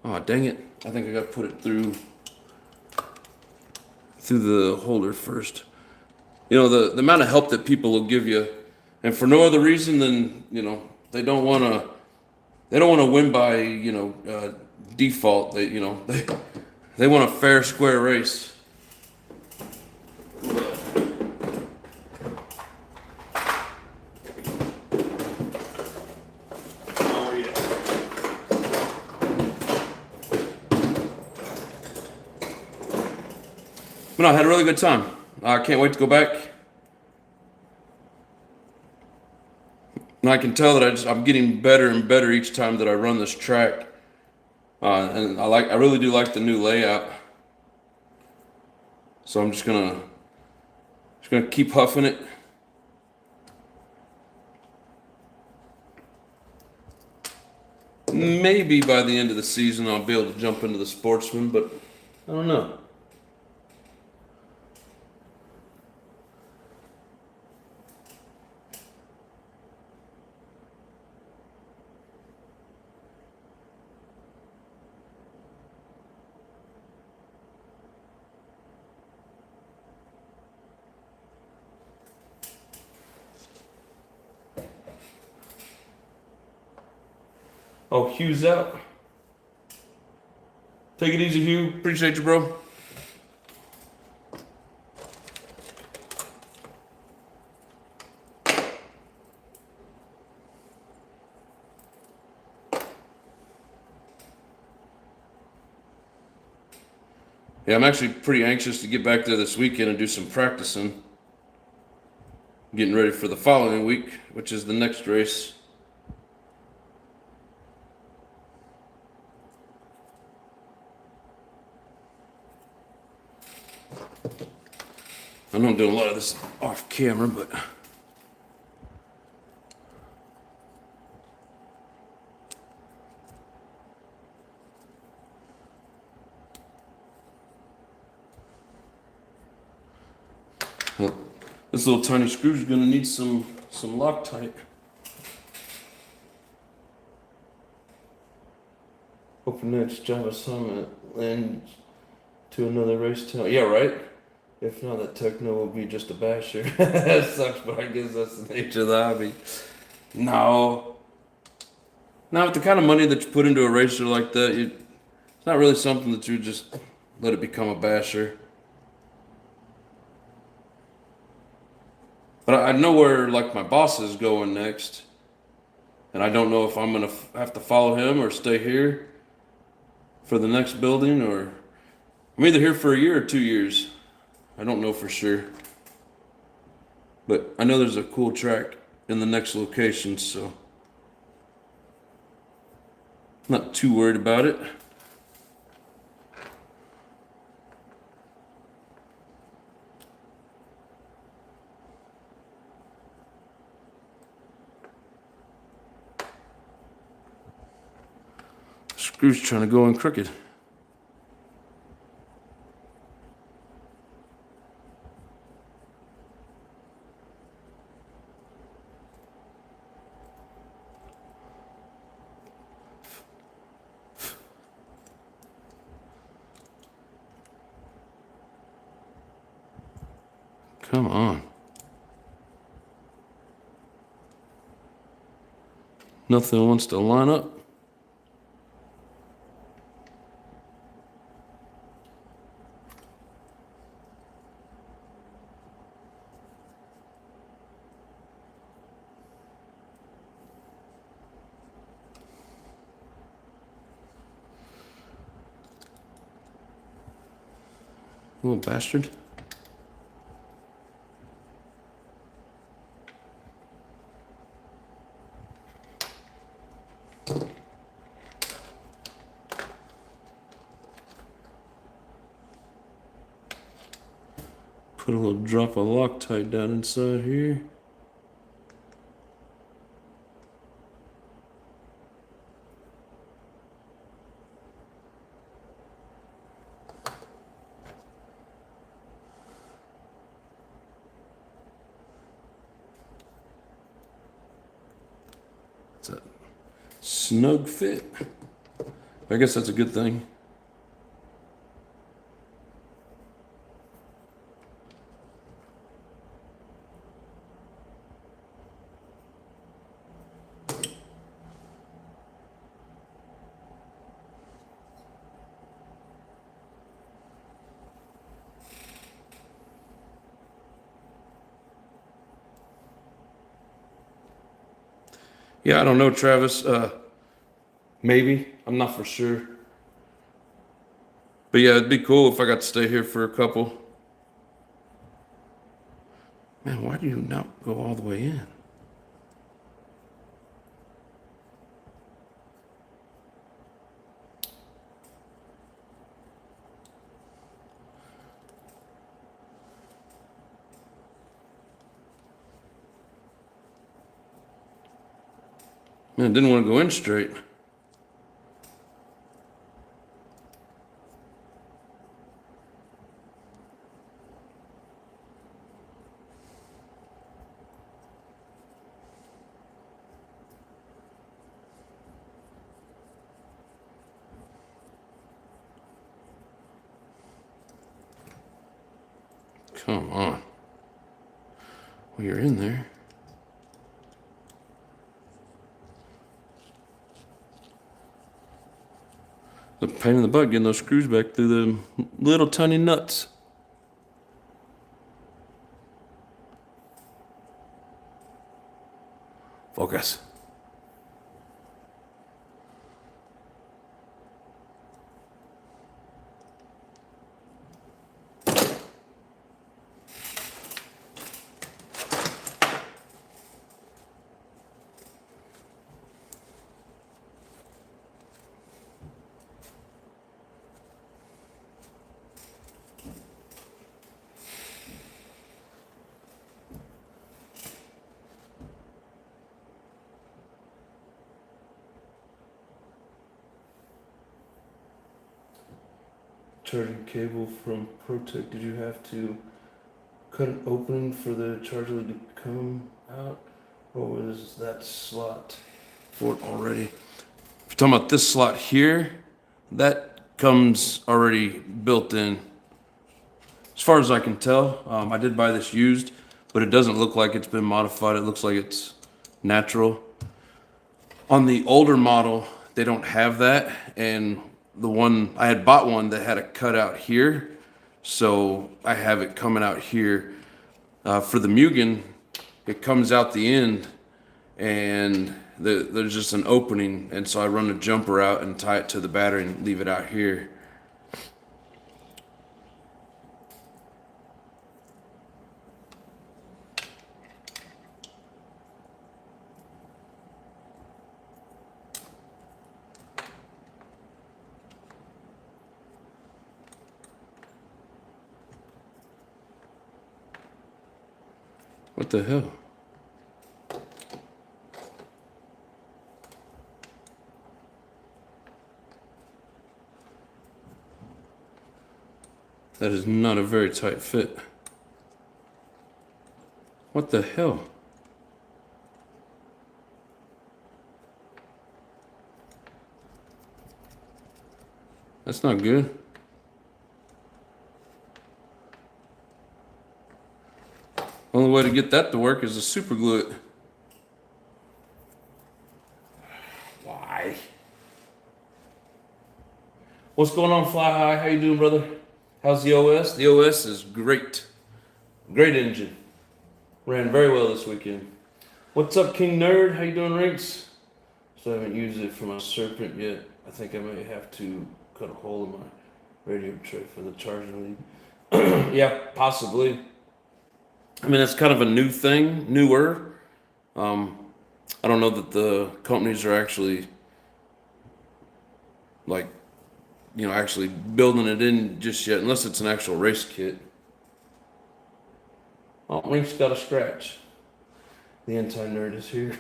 Oh, dang it. I think I gotta put it through the holder first. You know, the amount of help that people will give you, and for no other reason than, you know, they don't wanna win by, you know, default. They want a fair, square race. But no, I had a really good time. I can't wait to go back. And I can tell that I'm getting better and better each time that I run this track. And I really do like the new layout. So I'm just gonna keep huffing it. Maybe by the end of the season I'll be able to jump into the Sportsman, but I don't know. Oh, Hugh's out. Take it easy, Hugh. Appreciate you, bro. Yeah, I'm actually pretty anxious to get back there this weekend and do some practicing. Getting ready for the following week, which is the next race. I know I'm doing a lot of this off camera, but well, this little tiny screw is going to need some Loctite. Hoping next Java Summit and to another race town. Yeah, right? If not, that Techno will be just a basher. That sucks, but I guess that's the nature of the hobby. No. Now, with the kind of money that you put into a racer like that, it's not really something that you just let it become a basher. But I know where, like, my boss is going next. And I don't know if I'm going to have to follow him or stay here for the next building, or I'm either here for a year or 2 years. I don't know for sure. But I know there's a cool track in the next location, so I'm not too worried about it. Screw's trying to go in crooked. Come on. Nothing wants to line up. Little bastard. Put a little drop of Loctite down inside here. It's a snug fit. I guess that's a good thing. Yeah, I don't know, Travis. Maybe. I'm not for sure. But yeah, it'd be cool if I got to stay here for a couple. Man, why do you not go all the way in? Man, I didn't want to go in straight. Come on. Well, you're in there. The pain in the butt getting those screws back through the little tiny nuts. Focus. Charging cable from Protect. Did you have to cut an opening for the charger lead to come out? Or was that slot for it already? If you're talking about this slot here, that comes already built in. As far as I can tell, I did buy this used, but it doesn't look like it's been modified. It looks like it's natural. On the older model, they don't have that, and the one I had bought one that had a cutout here, so I have it coming out here. For the Mugen, it comes out the end, and there's just an opening, and so I run the jumper out and tie it to the battery and leave it out here. What the hell? That is not a very tight fit. What the hell? That's not good. way to get that to work is to super glue it. Why? What's going on, Fly High? How you doing, brother? How's the OS? The OS is great. Great engine. Ran very well this weekend. What's up, King Nerd? How you doing, Rinks? So I haven't used it for my Serpent yet. I think I may have to cut a hole in my radio tray for the charging lead. Yeah, possibly. I mean, it's kind of a new thing, newer. I don't know that the companies are actually like, actually building it in just yet, unless it's an actual race kit. Oh, Rink's got a scratch. The anti-nerd is here.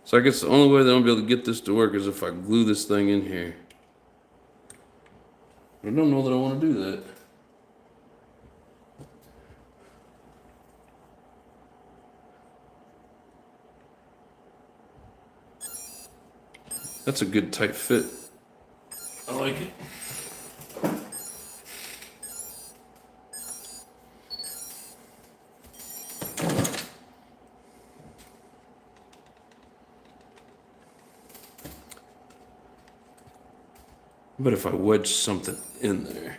So I guess the only way that I'm gonna be able to get this to work is if I glue this thing in here. I don't know that I want to do that. That's a good tight fit. I like it. But if I wedge something in there,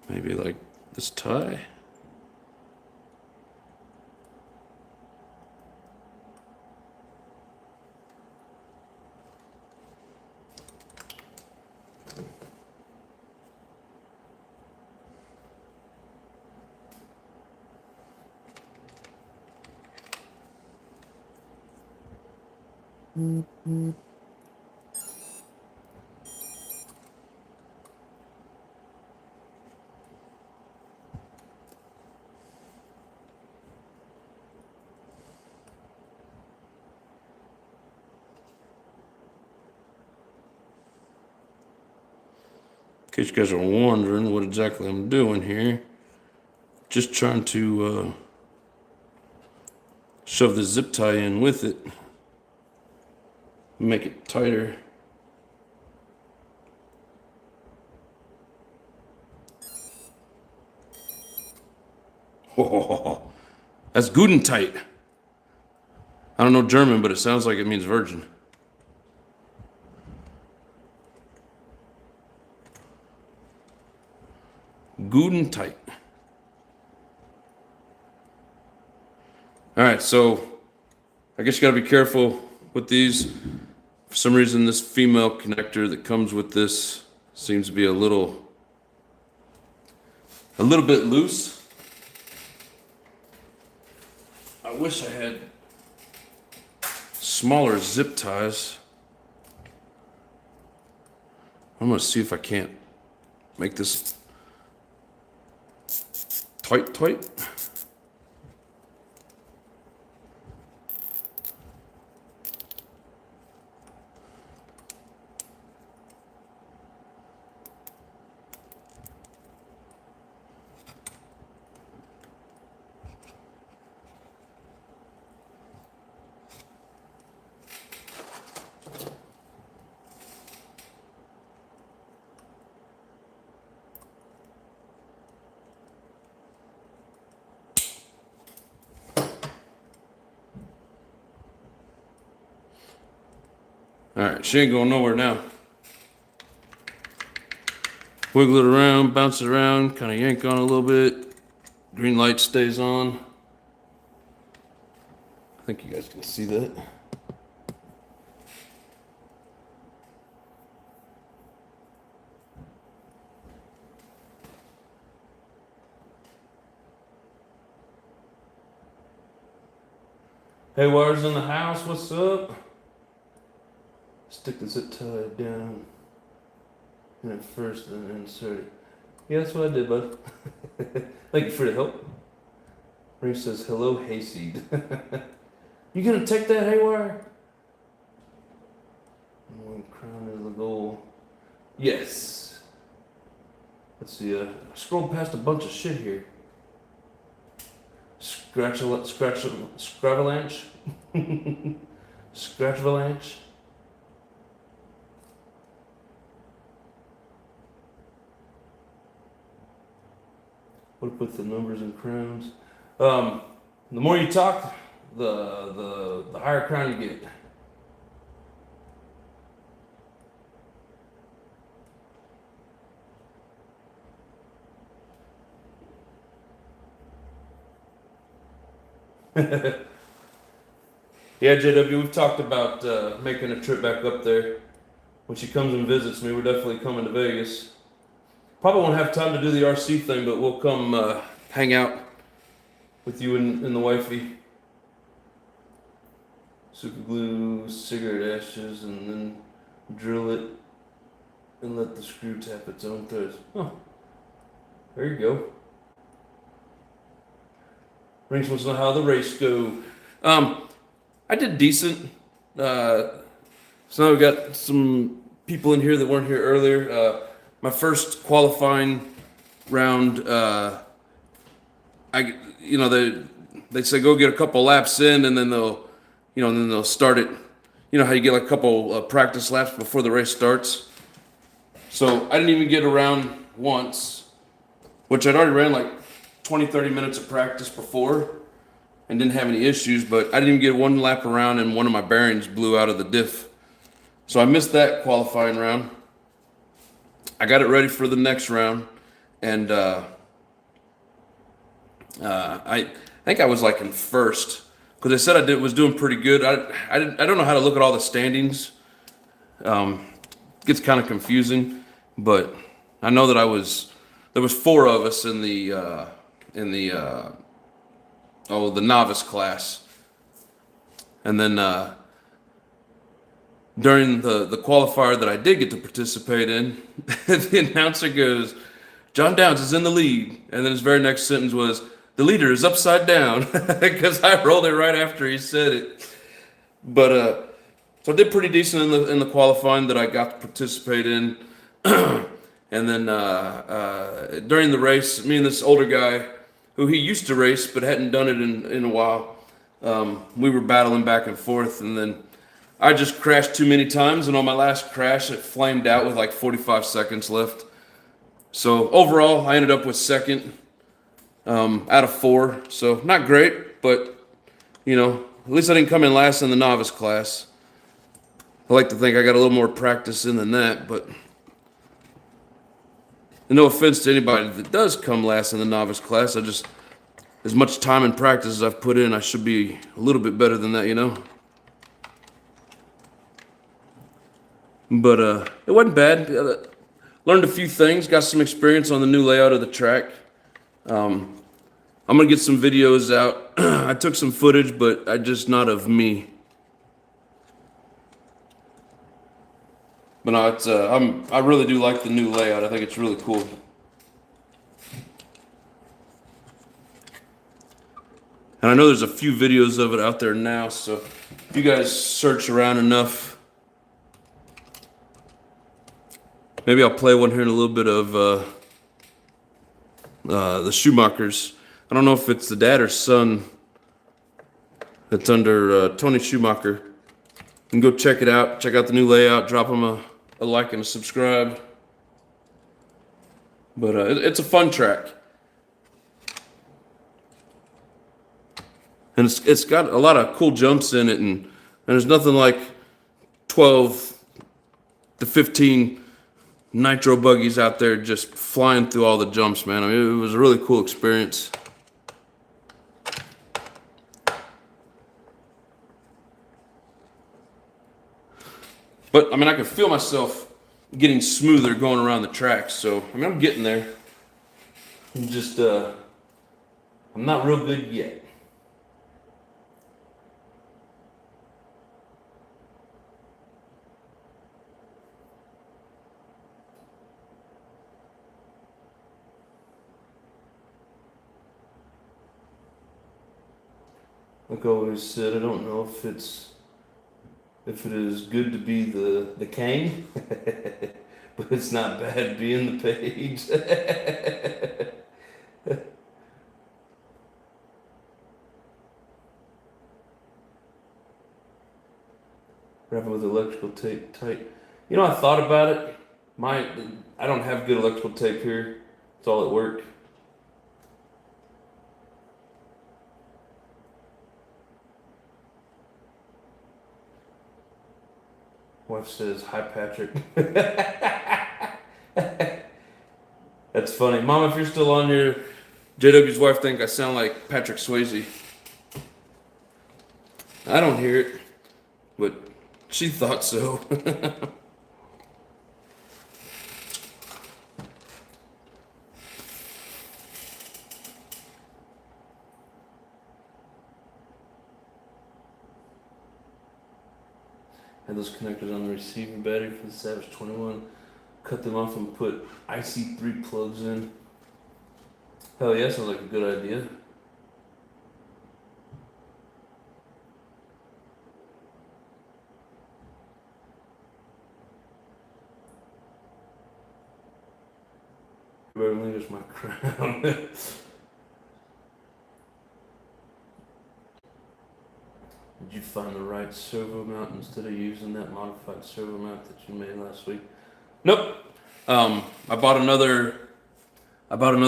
maybe like this tie. In case you guys are wondering what exactly I'm doing here, just trying to shove the zip tie in with it, make it tighter. Oh, that's guten tight. I don't know German, but it sounds like it means virgin. Guten tight. All right, so I guess you gotta be careful with these. For some reason, this female connector that comes with this seems to be a little bit loose. I wish I had smaller zip ties. I'm gonna see if I can't make this tight. All right, she ain't going nowhere now. Wiggle it around, bounce it around, kind of yank on it a little bit. Green light stays on. I think you guys can see that. Hey, Wires in the house, what's up? Stick the zip tie down in it first and then insert it. Yeah, that's what I did, bud. Thank you for the help. Ray says, hello, hayseed. You gonna take that, Haywire? One crown is the goal. Yes. Let's see, I scrolled past a bunch of shit here. Scratchavalanche. Scratchavalanche. What with the numbers and crowns? The more you talk, the higher crown you get. Yeah, JW, we've talked about making a trip back up there. When she comes and visits me, we're definitely coming to Vegas. Probably won't have time to do the RC thing, but we'll come hang out with you and the wifey. Super glue cigarette ashes and then drill it and let the screw tap its own threads. Oh, there you go. Rings wants to know how the race go. I did decent. So now we got some people in here that weren't here earlier. My first qualifying round, they say go get a couple laps in, and then they'll start it. You know how you get like a couple practice laps before the race starts. So I didn't even get around once, which I'd already ran like 20, 30 minutes of practice before and didn't have any issues, but I didn't even get one lap around and one of my bearings blew out of the diff. So I missed that qualifying round. I got it ready for the next round, and I think I was like in first because they said was doing pretty good. I don't know how to look at all the standings. Gets kind of confusing, but I know that there was 4 of us in the novice class, and then during the qualifier that I did get to participate in, the announcer goes, "John Downs is in the lead," and then his very next sentence was, "The leader is upside down," because I rolled it right after he said it. But so I did pretty decent in the qualifying that I got to participate in. And then during the race, me and this older guy, who he used to race but hadn't done it in a while, we were battling back and forth, and then I just crashed too many times, and on my last crash, it flamed out with like 45 seconds left. So overall, I ended up with second out of 4. So not great, but at least I didn't come in last in the novice class. I like to think I got a little more practice in than that, but no offense to anybody that does come last in the novice class. As much time and practice as I've put in, I should be a little bit better than that, But it wasn't bad. Learned a few things, got some experience on the new layout of the track. I'm gonna get some videos out. I took some footage, but not of me. But no, it's I really do like the new layout. I think it's really cool. And I know there's a few videos of it out there now, so if you guys search around enough, maybe I'll play one here in a little bit of the Schumachers. I don't know if it's the dad or son that's under Tony Schumacher. You can go check it out. Check out the new layout. Drop them a like and a subscribe. But it's a fun track. And it's got a lot of cool jumps in it, and there's nothing like 12 to 15 nitro buggies out there just flying through all the jumps, man. I mean, it was a really cool experience. But I mean, I can feel myself getting smoother going around the track, so I mean, I'm getting there. I'm just I'm not real good yet. Like I always said, I don't know if it is good to be the king, but it's not bad being the page. Wrap it with electrical tape tight. I thought about it. I don't have good electrical tape here. It's all at work. Wife says, "Hi, Patrick." That's funny. Mom, if you're still on here, JW's wife think I sound like Patrick Swayze. I don't hear it, but she thought so. Had those connectors on the receiving battery for the Savage 21. Cut them off and put IC3 plugs in. Hell yeah, sounds like a good idea. Everybody lingers my crown. Did you find the right servo mount instead of using that modified servo mount that you made last week? Nope. I bought another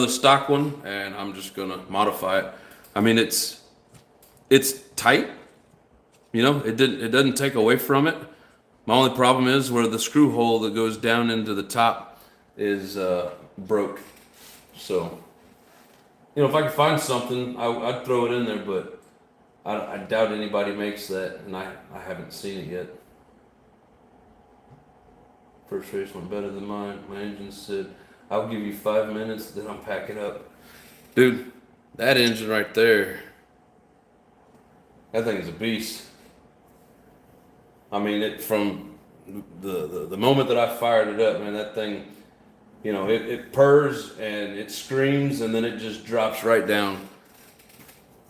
stock one, and I'm just gonna modify it. I mean, it's tight. You know, it doesn't take away from it. My only problem is where the screw hole that goes down into the top is broke. So, you know, if I could find something, I'd throw it in there, but I doubt anybody makes that, and I haven't seen it yet. First race went better than mine. My engine said, "I'll give you 5 minutes, then I'm packing up." Dude, that engine right there, that thing is a beast. I mean, it from the moment that I fired it up, man, that thing, you know, it purrs and it screams, and then it just drops right down.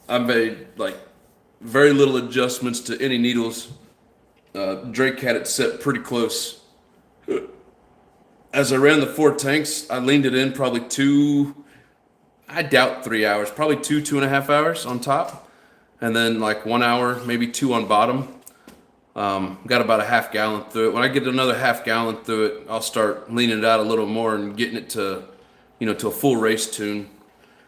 I made like very little adjustments to any needles. Drake had it set pretty close. As I ran the 4 tanks, I leaned it in probably 3 hours, probably 2.5 hours on top, and then like 1 hour, maybe 2 on bottom. Got about a half gallon through it. When I get another half gallon through it, I'll start leaning it out a little more and getting it to, you know, to a full race tune.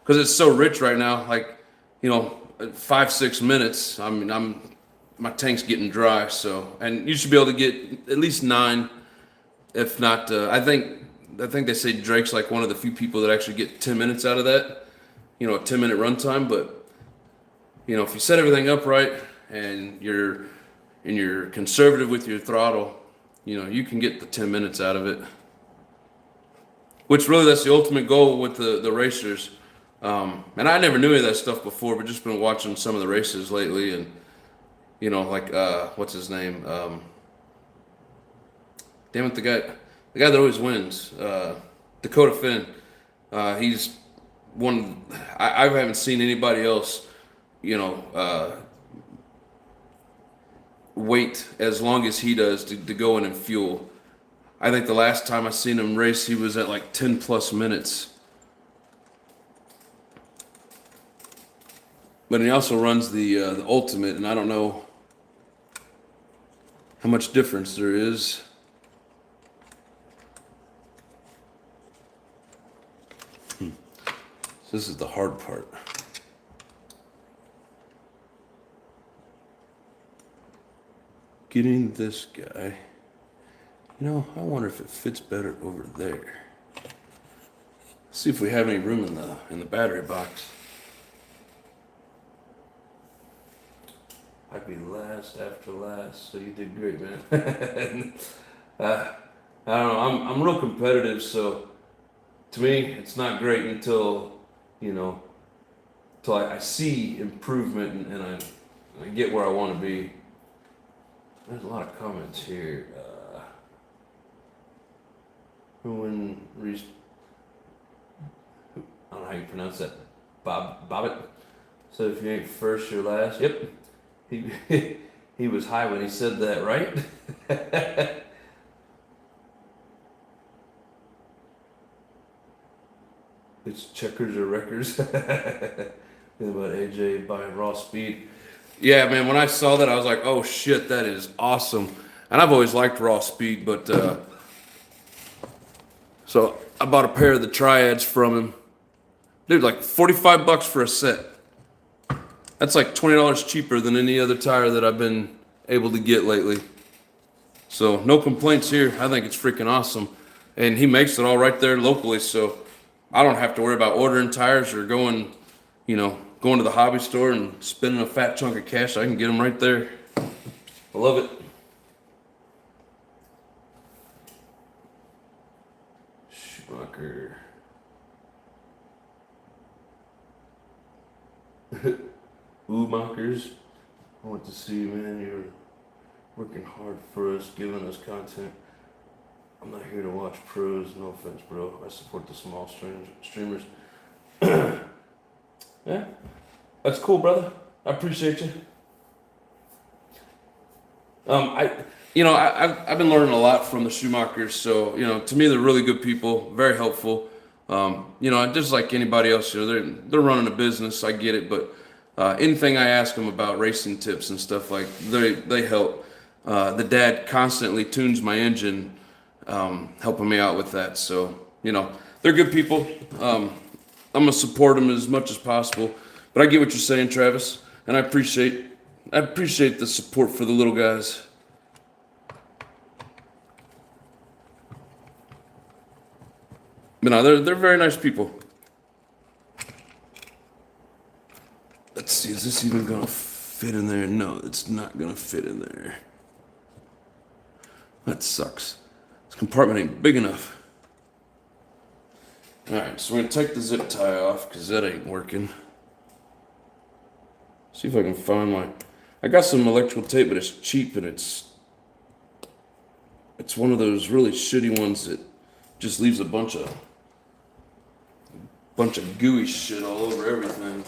Because it's so rich right now, like, you know, 5-6 minutes, I mean, my tank's getting dry. So, and you should be able to get at least 9, if not. I think they say Drake's like one of the few people that actually get 10 minutes out of that. You know, a 10-minute runtime. But, you know, if you set everything up right and you're conservative with your throttle, you know, you can get the 10 minutes out of it. Which really, that's the ultimate goal with the racers. And I never knew any of that stuff before, but just been watching some of the races lately, and, you know, like, what's his name? Damn it, the guy that always wins, Dakota Finn. He's one, I haven't seen anybody else, you know, wait as long as he does to go in and fuel. I think the last time I seen him race, he was at like 10 plus minutes. But he also runs the Ultimate, and I don't know how much difference there is. So this is the hard part. Getting this guy. You know, I wonder if it fits better over there. See if we have any room in the battery box. I'd be last after last, so you did great, man. I don't know. I'm real competitive, so to me, it's not great until, you know, until I see improvement and I get where I want to be. There's a lot of comments here. I don't know how you pronounce that. Bobbit. So if you ain't first, you're last. Yep. He was high when he said that, right? It's checkers or wreckers. About AJ buying raw speed. Yeah, man, when I saw that, I was like, oh shit, that is awesome. And I've always liked raw speed, but so I bought a pair of the triads from him. Dude, like $45 for a set. That's like $20 cheaper than any other tire that I've been able to get lately. So no complaints here. I think it's freaking awesome. And he makes it all right there locally, so I don't have to worry about ordering tires or going, going to the hobby store and spending a fat chunk of cash. I can get them right there. I love it. Schumacher. Oomachers. I want to see you, man. You're working hard for us, giving us content. I'm not here to watch pros. No offense, bro. I support the small streamers. Yeah, that's cool, brother. I appreciate you. I've been learning a lot from the Schumachers. So, to me, they're really good people, very helpful. Just like anybody else, they're running a business. I get it, but anything I ask them about racing tips and stuff, like they help. The dad constantly tunes my engine, helping me out with that. So, they're good people. I'm gonna support them as much as possible. But I get what you're saying, Travis, and I appreciate the support for the little guys. But no, they're very nice people. Let's see, is this even gonna fit in there? No, it's not gonna fit in there. That sucks. This compartment ain't big enough. Alright, so we're gonna take the zip tie off because that ain't working. See if I can find I got some electrical tape, but it's cheap and it's one of those really shitty ones that just leaves a bunch of gooey shit all over everything.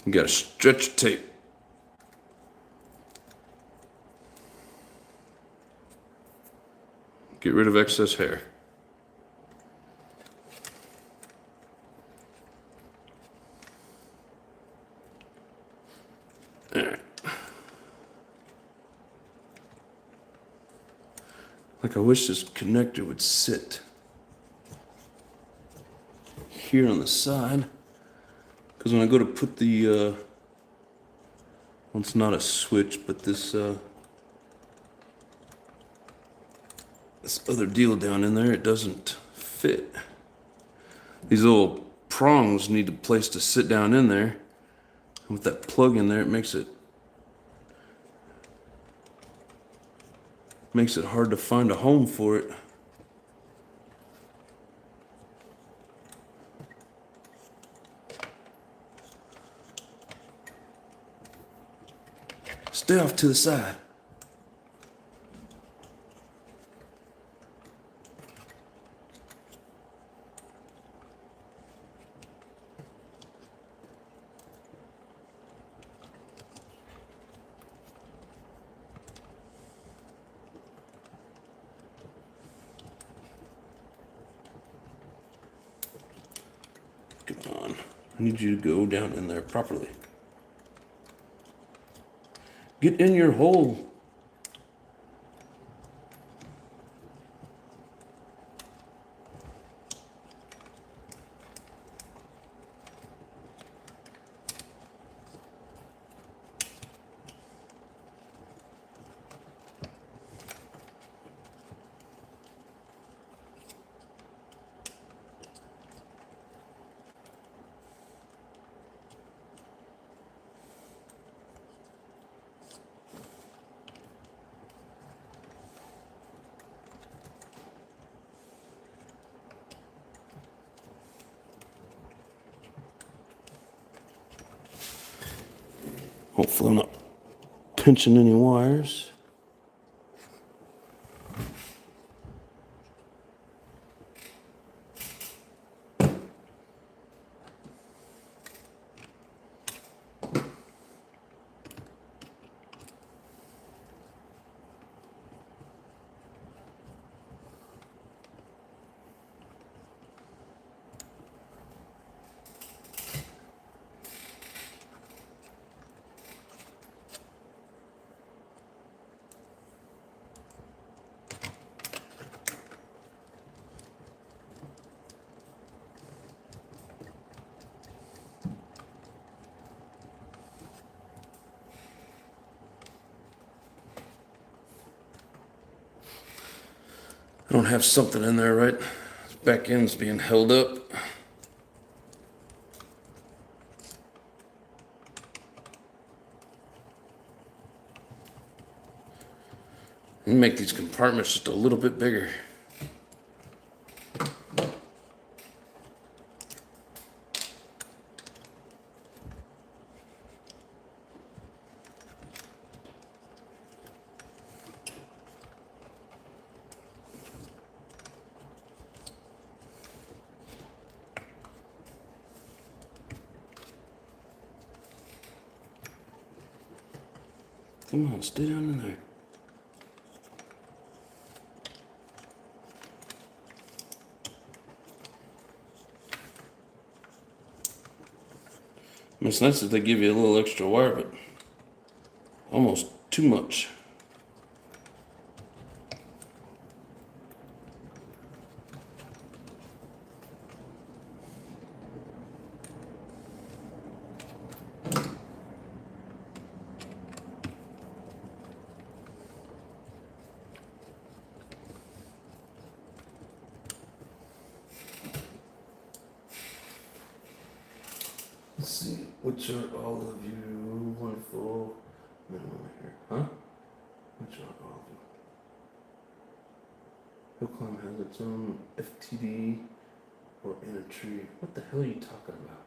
You gotta stretch tape. Get rid of excess hair. Alright. Like I wish this connector would sit here on the side. Because when I go to put the, well, it's not a switch, but this other deal down in there, it doesn't fit. These little prongs need a place to sit down in there. And with that plug in there, it makes it hard to find a home for it. Stay off to the side. Come on. I need you to go down in there properly. Get in your hole. Hopefully I'm not pinching any wires. I don't have something in there, right? This back end's being held up. Let me make these compartments just a little bit bigger. Come on, stay down in there. It's nice that they give you a little extra wire, but almost too much. Let's see, which are all of you wonderful men here, huh? Which are all of you? Hillclimb has its own FTD or in a tree. What the hell are you talking about?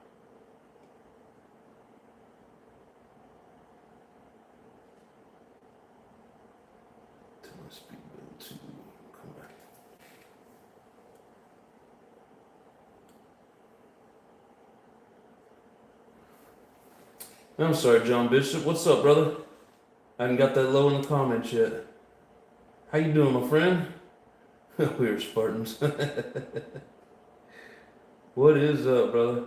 Tell my speed build to come back. I'm sorry, John Bishop. What's up, brother? I haven't got that low in the comments yet. How you doing, my friend? We are Spartans. What is up, brother?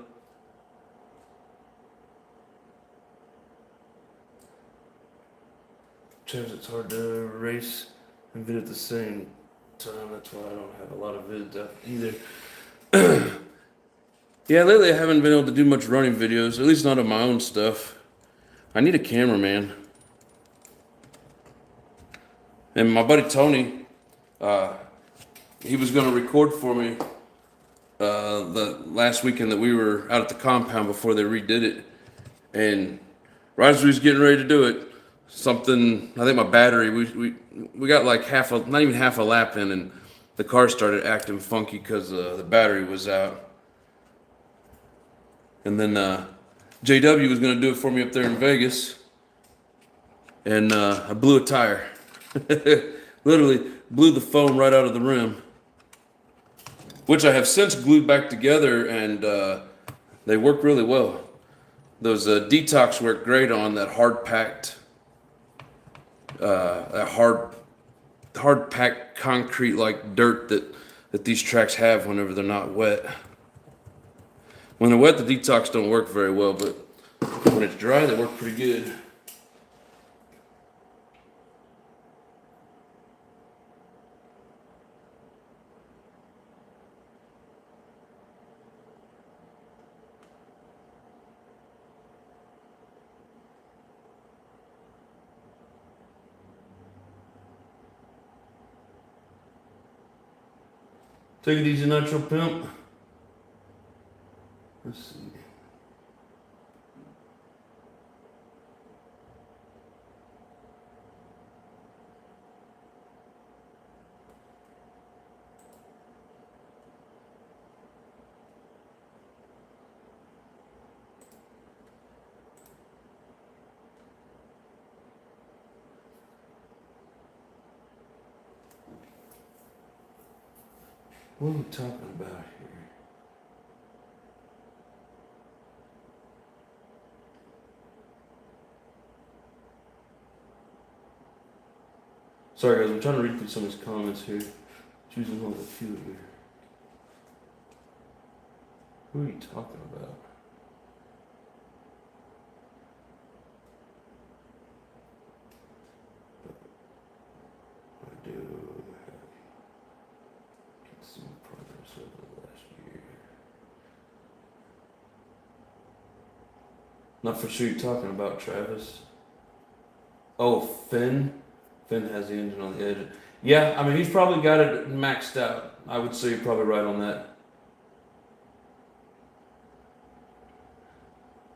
Travis, it's hard to race and vid at the same time. That's why I don't have a lot of vids out either. Yeah, lately I haven't been able to do much running videos, at least not of my own stuff. I need a cameraman. And my buddy Tony, he was going to record for me the last weekend that we were out at the compound before they redid it. And right as we was getting ready to do it, something, I think my battery, we got like not even half a lap in, and the car started acting funky because the battery was out. And then JW was going to do it for me up there in Vegas, and I blew a tire. Literally blew the foam right out of the rim, which I have since glued back together, and they work really well. Those detox work great on that hard-packed, hard-packed concrete-like dirt that these tracks have whenever they're not wet. When they're wet, the detox don't work very well, but when it's dry, they work pretty good. Take it easy, Nitro Pimp. Let's see. What are we talking about here? Sorry guys, I'm trying to read through some of these comments here. Choosing one of the few here. Who are you talking about? I do have some progress over the last year. Not for sure you're talking about, Travis. Oh, Finn? Finn has the engine on the edge. Yeah, I mean, he's probably got it maxed out. I would say you're probably right on that.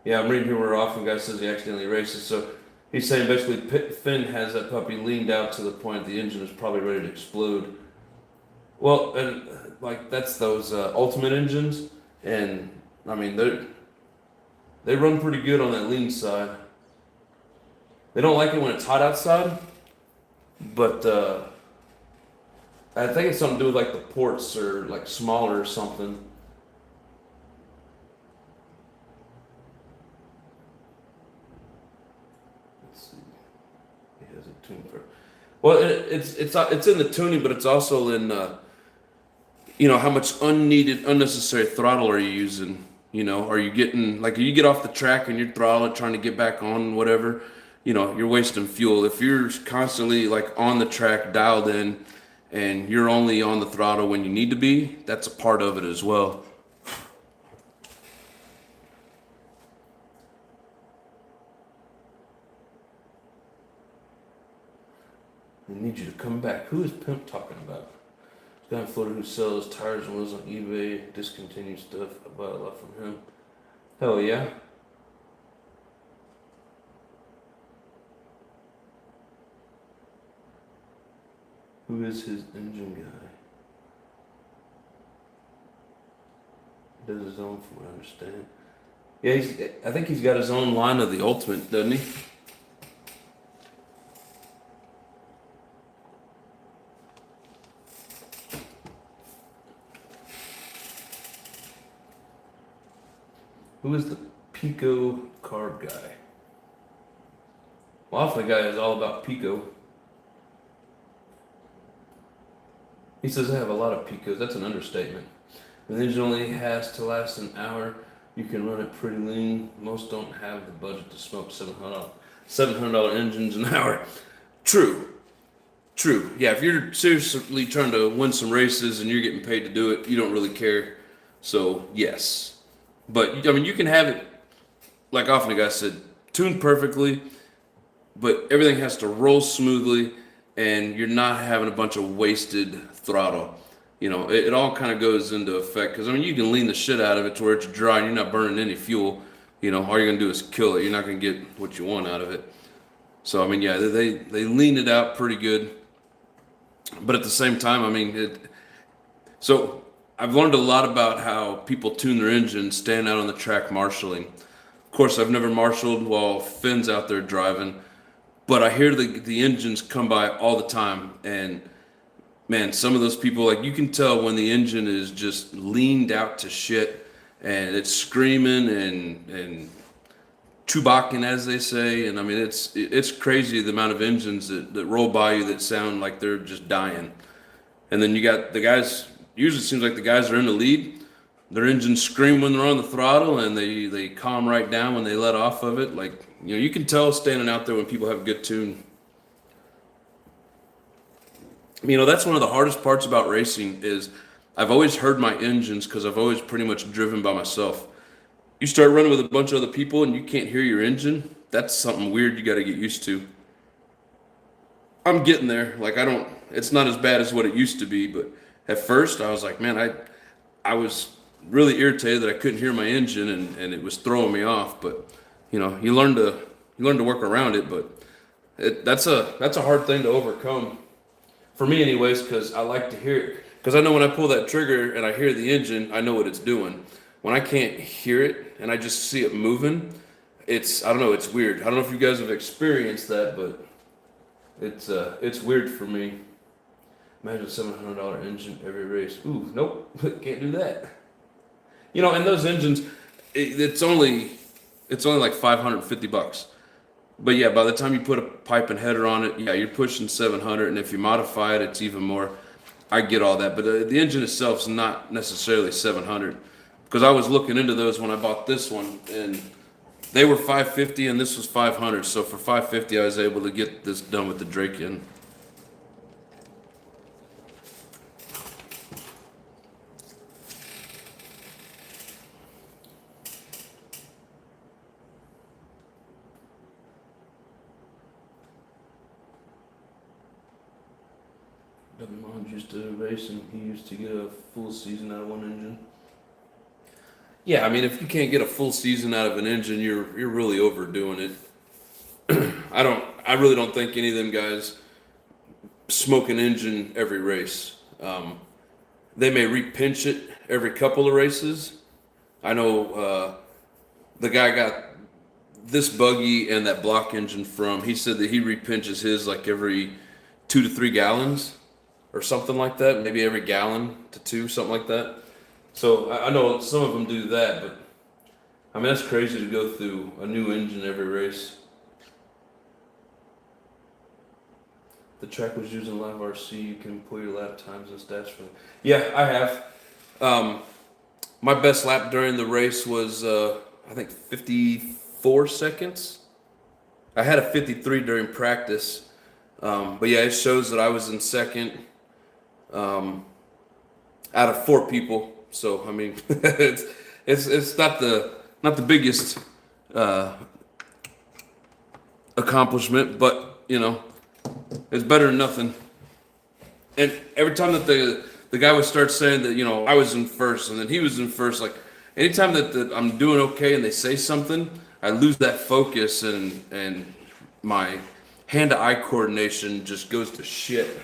Yeah, I'm reading here where often guy says he accidentally races. So he's saying basically Finn has that puppy leaned out to the point the engine is probably ready to explode. Well, and like that's those ultimate engines, and I mean they run pretty good on that lean side. They don't like it when it's hot outside, but I think it's something to do with like the ports or like smaller or something. Let's see. He has a tune for. Well, it's in the tuning, but it's also in how much unnecessary throttle are you using? Are you getting like you get off the track and you're throttling trying to get back on whatever, you're wasting fuel. If you're constantly like on the track dialed in and you're only on the throttle when you need to be, that's a part of it as well. I need you to come back. Who is Pimp talking about? This guy in Florida who sells tires and wheels on eBay, discontinued stuff. I buy a lot from him. Hell yeah. Who is his engine guy? He does his own, from what I understand. Yeah, I think he's got his own line of the Ultimate, doesn't he? Who is the Pico carb guy? Well, often the guy is all about Pico. He says I have a lot of Picos. That's an understatement. The engine only has to last an hour. You can run it pretty lean. Most don't have the budget to smoke $700 engines an hour. True. True. Yeah, if you're seriously trying to win some races and you're getting paid to do it, you don't really care. So, yes. But, I mean, you can have it, like often the guy said, tuned perfectly, but everything has to roll smoothly and you're not having a bunch of wasted throttle. It all kind of goes into effect because, I mean, you can lean the shit out of it to where it's dry and you're not burning any fuel. All you're going to do is kill it. You're not going to get what you want out of it. So, I mean, yeah, they lean it out pretty good. But at the same time, I mean, so I've learned a lot about how people tune their engines standing out on the track marshalling. Of course, I've never marshaled while Finn's out there driving, but I hear the engines come by all the time. And man, some of those people, like you can tell when the engine is just leaned out to shit and it's screaming and Chewbacca, as they say. And I mean, it's crazy the amount of engines that roll by you that sound like they're just dying. And then you got the guys, usually it seems like the guys are in the lead. Their engines scream when they're on the throttle and they calm right down when they let off of it. Like, you can tell standing out there when people have a good tune. That's one of the hardest parts about racing is I've always heard my engines because I've always pretty much driven by myself. You start running with a bunch of other people and you can't hear your engine, that's something weird you got to get used to. I'm getting there. Like it's not as bad as what it used to be, but at first I was like, man, I was really irritated that I couldn't hear my engine and it was throwing me off. But you learn to work around it. But that's a hard thing to overcome for me, anyways, because I like to hear it. Because I know when I pull that trigger and I hear the engine, I know what it's doing. When I can't hear it and I just see it moving, I don't know, it's weird. I don't know if you guys have experienced that, but it's weird for me. Imagine a $700 engine every race. Ooh, nope, can't do that. And those engines, it's only like $550. But yeah, by the time you put a pipe and header on it, yeah, you're pushing 700, and if you modify it, it's even more. I get all that, but the engine itself is not necessarily 700 because I was looking into those when I bought this one, and they were 550 and this was 500. So for 550, I was able to get this done with the Drakian. Mom used to race, and he used to get a full season out of one engine. Yeah, I mean, if you can't get a full season out of an engine, you're really overdoing it. I really don't think any of them guys smoke an engine every race. They may repinch it every couple of races. I know the guy got this buggy and that block engine from. He said that he repinches his like every 2 to 3 gallons or something like that. Maybe every gallon to 2, something like that. So I know some of them do that, but I mean, that's crazy to go through a new engine every race. The track was using live RC. You can pull your lap times and stats for. Yeah, I have. My best lap during the race was I think 54 seconds. I had a 53 during practice, but yeah, it shows that I was in second out of 4 people. So I mean, it's not the biggest accomplishment, but you know, it's better than nothing. And every time that the guy would start saying that, you know, I was in first and then he was in first, like anytime that I'm doing okay and they say something, I lose that focus and my hand-to-eye coordination just goes to shit.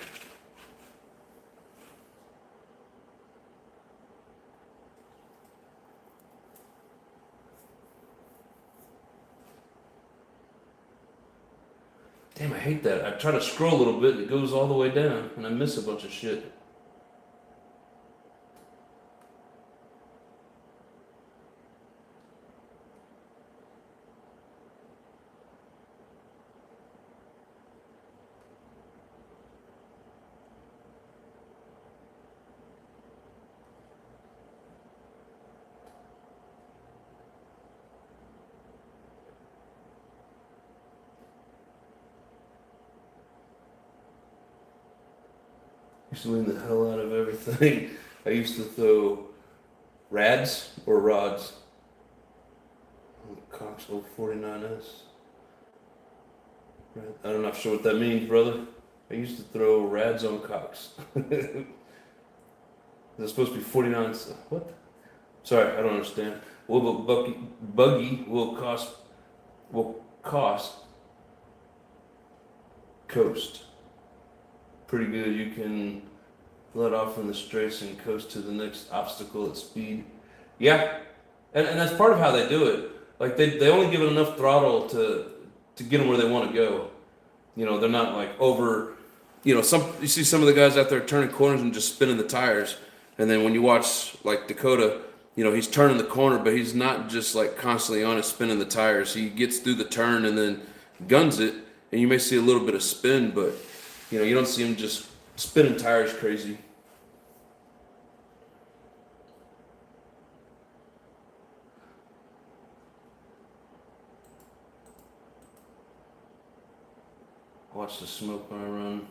Damn, I hate that. I try to scroll a little bit and it goes all the way down and I miss a bunch of shit. Used to win the hell out of everything. I used to throw rads or rods. Cox 049S. I'm not sure what that means, brother. I used to throw rads on Cox. Is it supposed to be 49? What? Sorry, I don't understand. Well, but buggy will cost coast. Pretty good. You can let off in the straights and coast to the next obstacle at speed. Yeah, and that's part of how they do it. Like they only give it enough throttle to get them where they want to go. You know, they're not like over. You know, you see some of the guys out there turning corners and just spinning the tires, and then when you watch like Dakota, you know, he's turning the corner, but he's not just like constantly on it spinning the tires. He gets through the turn and then guns it, and you may see a little bit of spin, but you know, you don't see him just spinning tires crazy. Watch the smoke when I run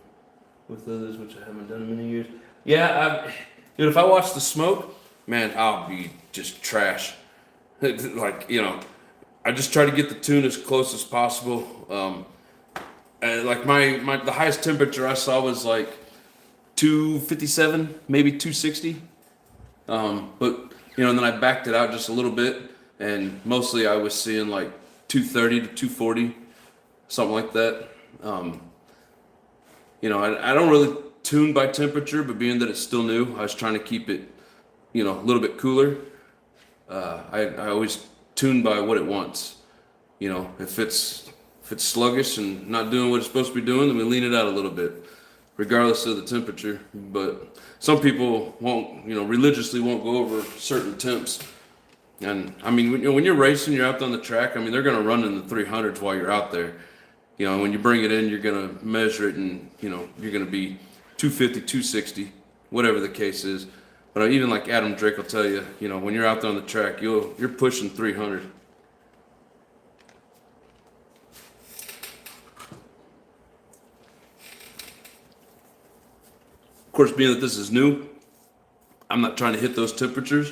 with others, which I haven't done in many years. Yeah, dude, if I watch the smoke, man, I'll be just trash. Like, you know, I just try to get the tune as close as possible. And like the highest temperature I saw was like 257, maybe 260. But you know, and then I backed it out just a little bit, and mostly I was seeing like 230 to 240, something like that. You know, I don't really tune by temperature, but being that it's still new, I was trying to keep it, you know, a little bit cooler. I always tune by what it wants. You know, if it's sluggish and not doing what it's supposed to be doing, then we lean it out a little bit, regardless of the temperature. But some people won't, you know, religiously won't go over certain temps. And I mean, when you're racing, you're out on the track. I mean, they're going to run in the 300s while you're out there. You know, when you bring it in, you're going to measure it, and you know, you're going to be 250, 260, whatever the case is. But even like Adam Drake will tell you, you know, when you're out there on the track, you're pushing 300. Of course, being that this is new, I'm not trying to hit those temperatures.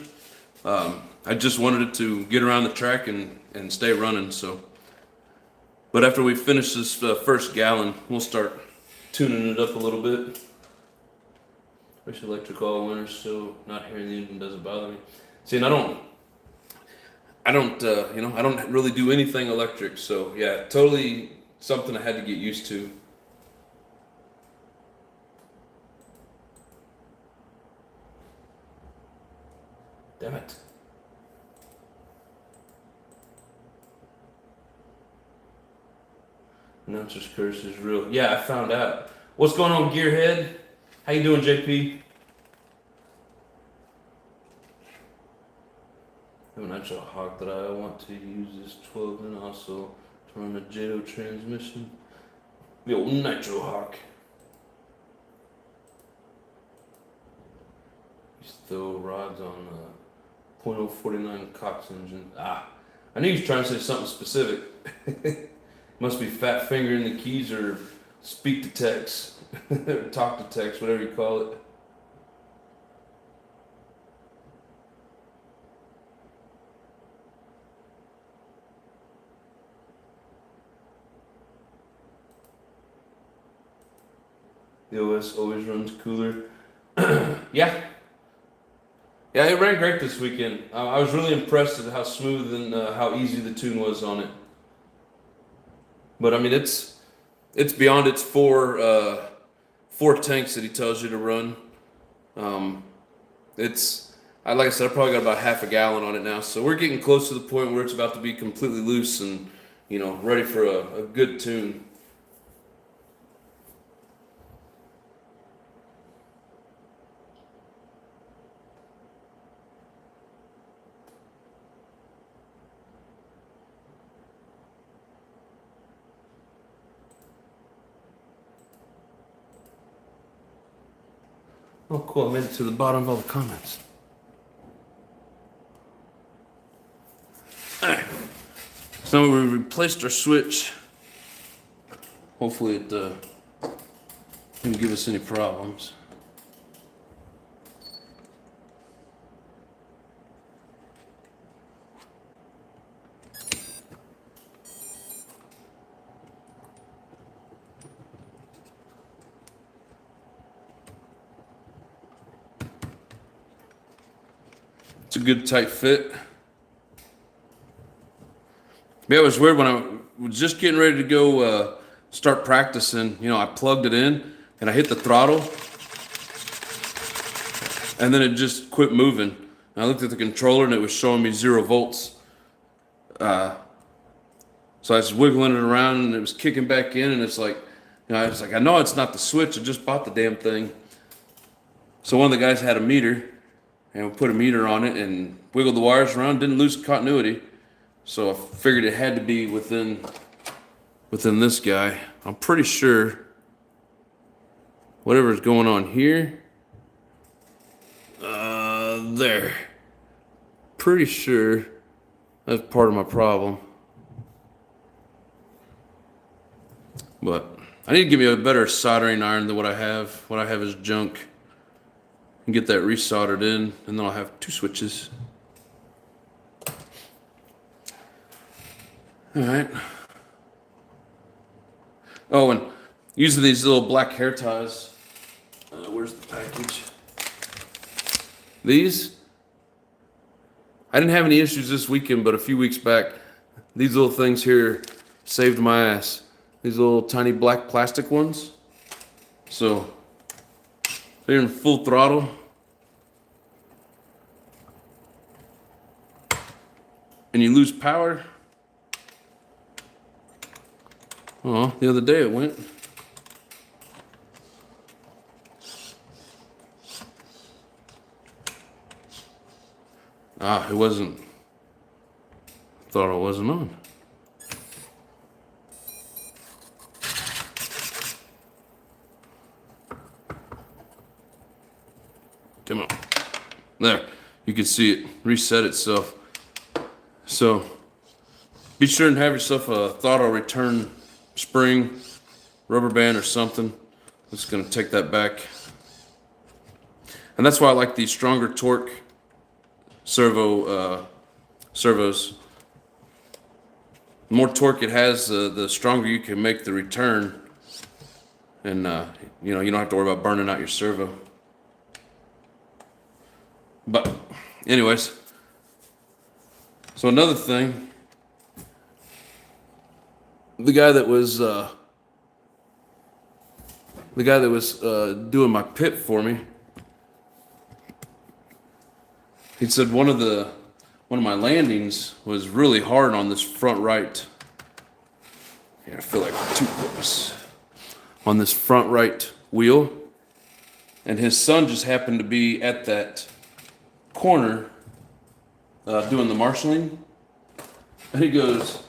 I just wanted it to get around the track and stay running. So, but after we finish this first gallon, we'll start tuning it up a little bit. Wish electric all winter, so not hearing the engine doesn't bother me. See, and I don't, I don't really do anything electric, so yeah, totally something I had to get used to. Damn it. Announcer's curse is real. Yeah, I found out. What's going on, Gearhead? How you doing, JP? I have a Nitro Hawk that I want to use this 12 and also to run a JO transmission. The old Nitro Hawk. Used to throw rods on .049 Cox engine. Ah, I knew he was trying to say something specific. Must be fat fingering the keys or speak to text or talk to text, whatever you call it. The OS always runs cooler. Yeah. Yeah, it ran great this weekend. I was really impressed at how smooth and how easy the tune was on it. But I mean, it's beyond its four tanks that he tells you to run. Like I said, I probably got about half a gallon on it now, so we're getting close to the point where it's about to be completely loose and ready for a good tune. Oh, cool. I made it to the bottom of all the comments. Alright. So we replaced our switch. Hopefully it didn't give us any problems. It's a good tight fit. Yeah, it was weird when I was just getting ready to go start practicing. I plugged it in and I hit the throttle, and then it just quit moving. And I looked at the controller and it was showing me 0 volts. So I was wiggling it around and it was kicking back in, and it's like, I know it's not the switch. I just bought the damn thing. So one of the guys had a meter, and we put a meter on it and wiggled the wires around, didn't lose continuity. So I figured it had to be within this guy. I'm pretty sure whatever's going on here, there. Pretty sure that's part of my problem. But I need to give me a better soldering iron than what I have. What I have is junk. And get that resoldered in, and then I'll have 2 switches. All right. Oh, and using these little black hair ties. Where's the package? These, I didn't have any issues this weekend, but a few weeks back, these little things here saved my ass. These little tiny black plastic ones. So they're in full throttle. And you lose power. Oh, the other day it went. It wasn't. Thought it wasn't on. Come on. There. You can see it reset itself. So be sure and have yourself a throttle return spring, rubber band or something. It's going to take that back. And that's why I like these stronger torque servos. The more torque it has, the stronger you can make the return. And you don't have to worry about burning out your servo. But anyways, so another thing, the guy that was doing my pit for me, he said one of my landings was really hard on this front right. Yeah, I feel like too close on this front right wheel, and his son just happened to be at that corner doing the marshalling, and he goes,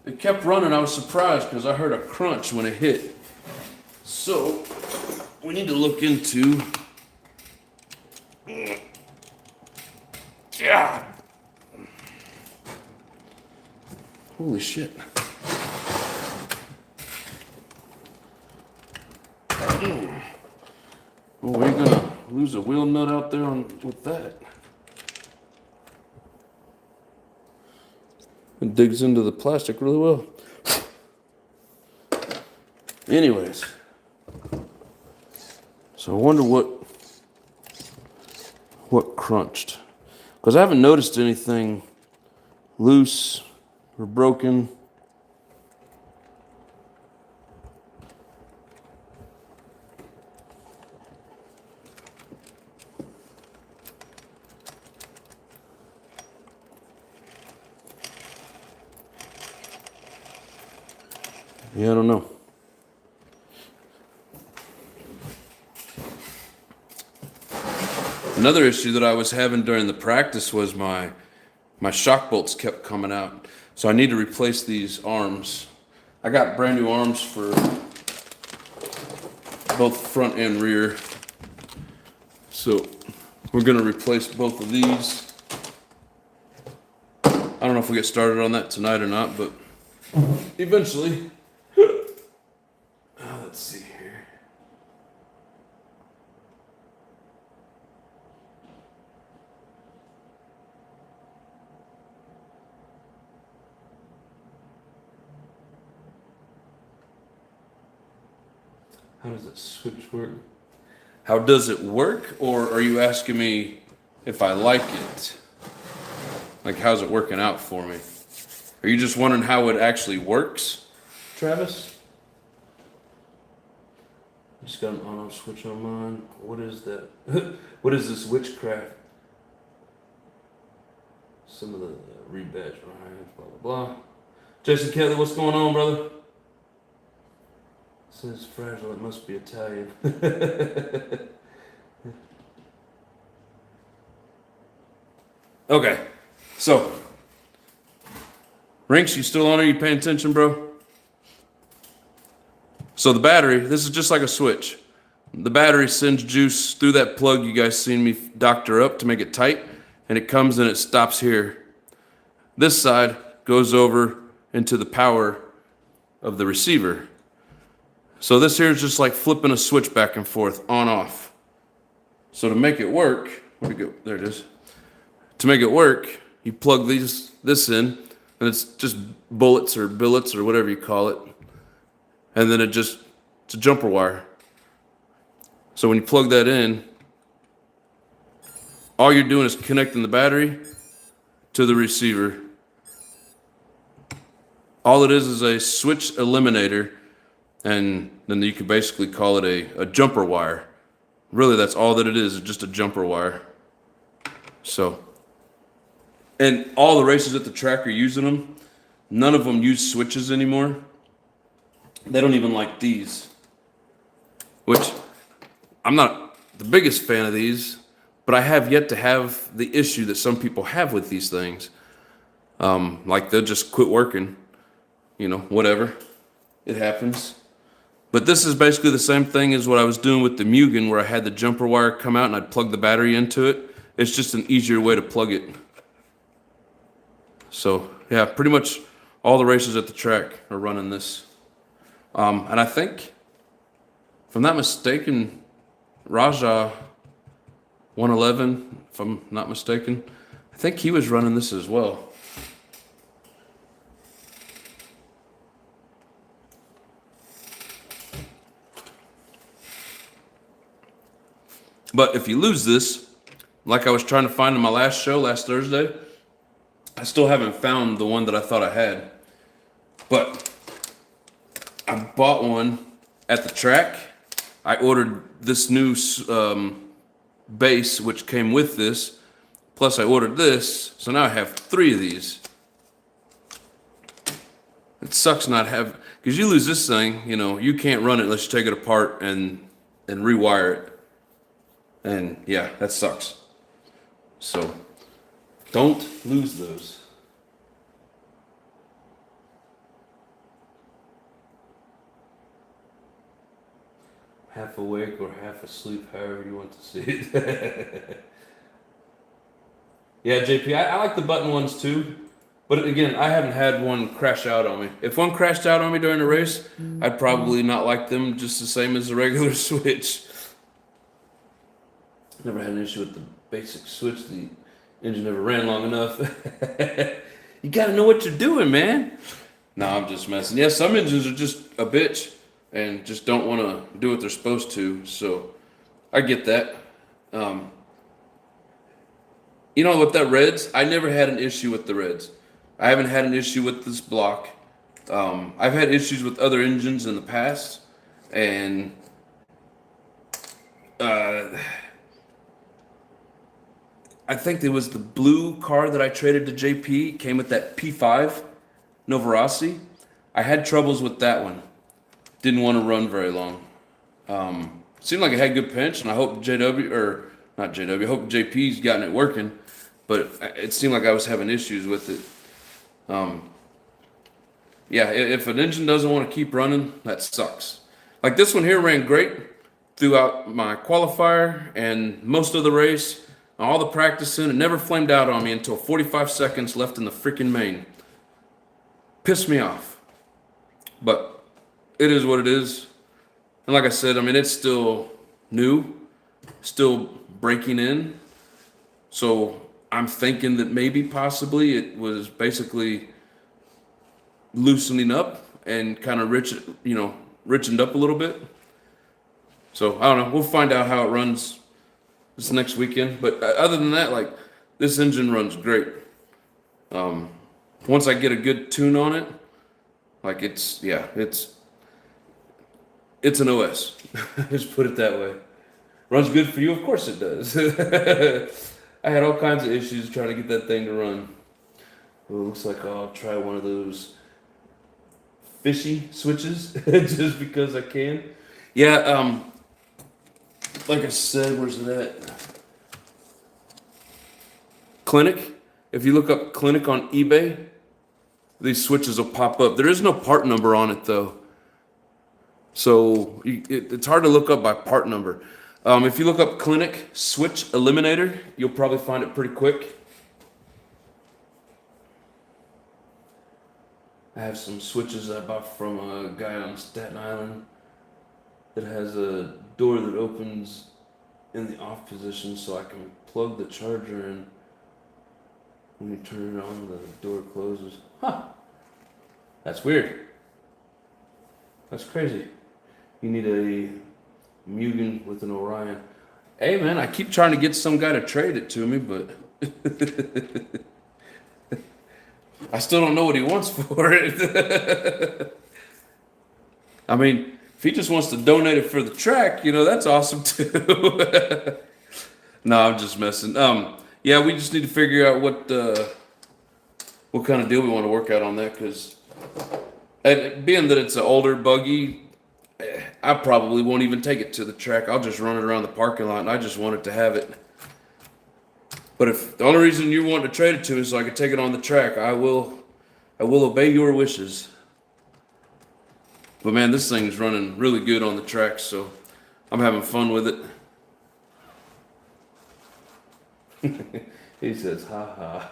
it kept running. I was surprised because I heard a crunch when it hit. So we need to look into. Yeah. Holy shit. Oh, we're gonna lose a wheel nut out there with that. It digs into the plastic really well. Anyways, so I wonder what crunched, because I haven't noticed anything loose or broken. Yeah, I don't know. Another issue that I was having during the practice was my shock bolts kept coming out. So I need to replace these arms. I got brand new arms for both front and rear. So we're gonna replace both of these. I don't know if we get started on that tonight or not, but eventually. Let's see here. How does that switch work? How does it work? Or are you asking me if I like it? Like, how's it working out for me? Are you just wondering how it actually works, Travis? Just got an on-off switch on mine. What is that? What is this witchcraft? Some of the rebadge behind, blah, blah, blah. Jason Kelly, what's going on, brother? It says fragile, it must be Italian. Okay, so, Rinks, you still on? Are you paying attention, bro? So the battery, this is just like a switch. The battery sends juice through that plug you guys seen me doctor up to make it tight, and it comes and it stops here. This side goes over into the power of the receiver. So this here is just like flipping a switch back and forth, on, off. So to make it work, where'd it go? There it is. To make it work, you plug this in, and it's just bullets or billets or whatever you call it. And then it's a jumper wire. So when you plug that in, all you're doing is connecting the battery to the receiver. All it is a switch eliminator, and then you could basically call it a jumper wire. Really, that's all that it is just a jumper wire. So, and all the racers at the track are using them. None of them use switches anymore. They don't even like these, which I'm not the biggest fan of these, but I have yet to have the issue that some people have with these things. Like they'll just quit working, whatever, it happens. But this is basically the same thing as what I was doing with the Mugen, where I had the jumper wire come out and I'd plug the battery into it. It's just an easier way to plug it. So yeah, pretty much all the racers at the track are running this. And I think, if I'm not mistaken, Raja 111, if I'm not mistaken, I think he was running this as well. But if you lose this, like I was trying to find in my last show last Thursday, I still haven't found the one that I thought I had. But I bought one at the track. I ordered this new base, which came with this. Plus I ordered this, so now I have 3 of these. It sucks not having, because you lose this thing, you know, you can't run it unless you take it apart and rewire it. And yeah, that sucks. So don't lose those. Half awake or half asleep, however you want to see it. Yeah, JP, I like the button ones too. But again, I haven't had one crash out on me. If one crashed out on me during a race, I'd probably not like them just the same as the regular switch. Never had an issue with the basic switch. The engine never ran long enough. You gotta know what you're doing, man. No, I'm just messing. Yeah, some engines are just a bitch and just don't want to do what they're supposed to. So I get that. You know, with that Reds, I never had an issue with the Reds. I haven't had an issue with this block. I've had issues with other engines in the past, and I think it was the blue car that I traded to JP, came with that P5 Novarossi. I had troubles with that one. Didn't want to run very long. Seemed like it had good pinch, and I hope JW, or not JW, I hope JP's gotten it working, but it seemed like I was having issues with it. Yeah, if an engine doesn't want to keep running, that sucks. Like this one here ran great throughout my qualifier and most of the race, all the practicing. It never flamed out on me until 45 seconds left in the freaking main. Pissed me off. But it is what it is. And like I said, I mean, it's still new, still breaking in. So I'm thinking that maybe possibly it was basically loosening up and kind of richened up a little bit. So I don't know. We'll find out how it runs this next weekend. But other than that, like this engine runs great. Once I get a good tune on it, like it's an OS. Just put it that way. Runs good for you? Of course it does. I had all kinds of issues trying to get that thing to run. It looks like I'll try one of those fishy switches just because I can. Yeah, like I said, where's it at? Clinic. If you look up Clinic on eBay, these switches will pop up. There is no part number on it though. So it's hard to look up by part number. If you look up Clinic Switch Eliminator, you'll probably find it pretty quick. I have some switches I bought from a guy on Staten Island that has a door that opens in the off position so I can plug the charger in. When you turn it on, the door closes. Huh. That's weird. That's crazy. You need a Mugen with an Orion. Hey man, I keep trying to get some guy to trade it to me, but I still don't know what he wants for it. I mean, if he just wants to donate it for the track, you know, that's awesome too. No, I'm just messing. Yeah, we just need to figure out what kind of deal we want to work out on that, because being that it's an older buggy, I probably won't even take it to the track. I'll just run it around the parking lot, and I just wanted to have it. But if the only reason you want to trade it to me is so I can take it on the track, I will obey your wishes. But man, this thing's running really good on the track, so I'm having fun with it. He says, ha ha.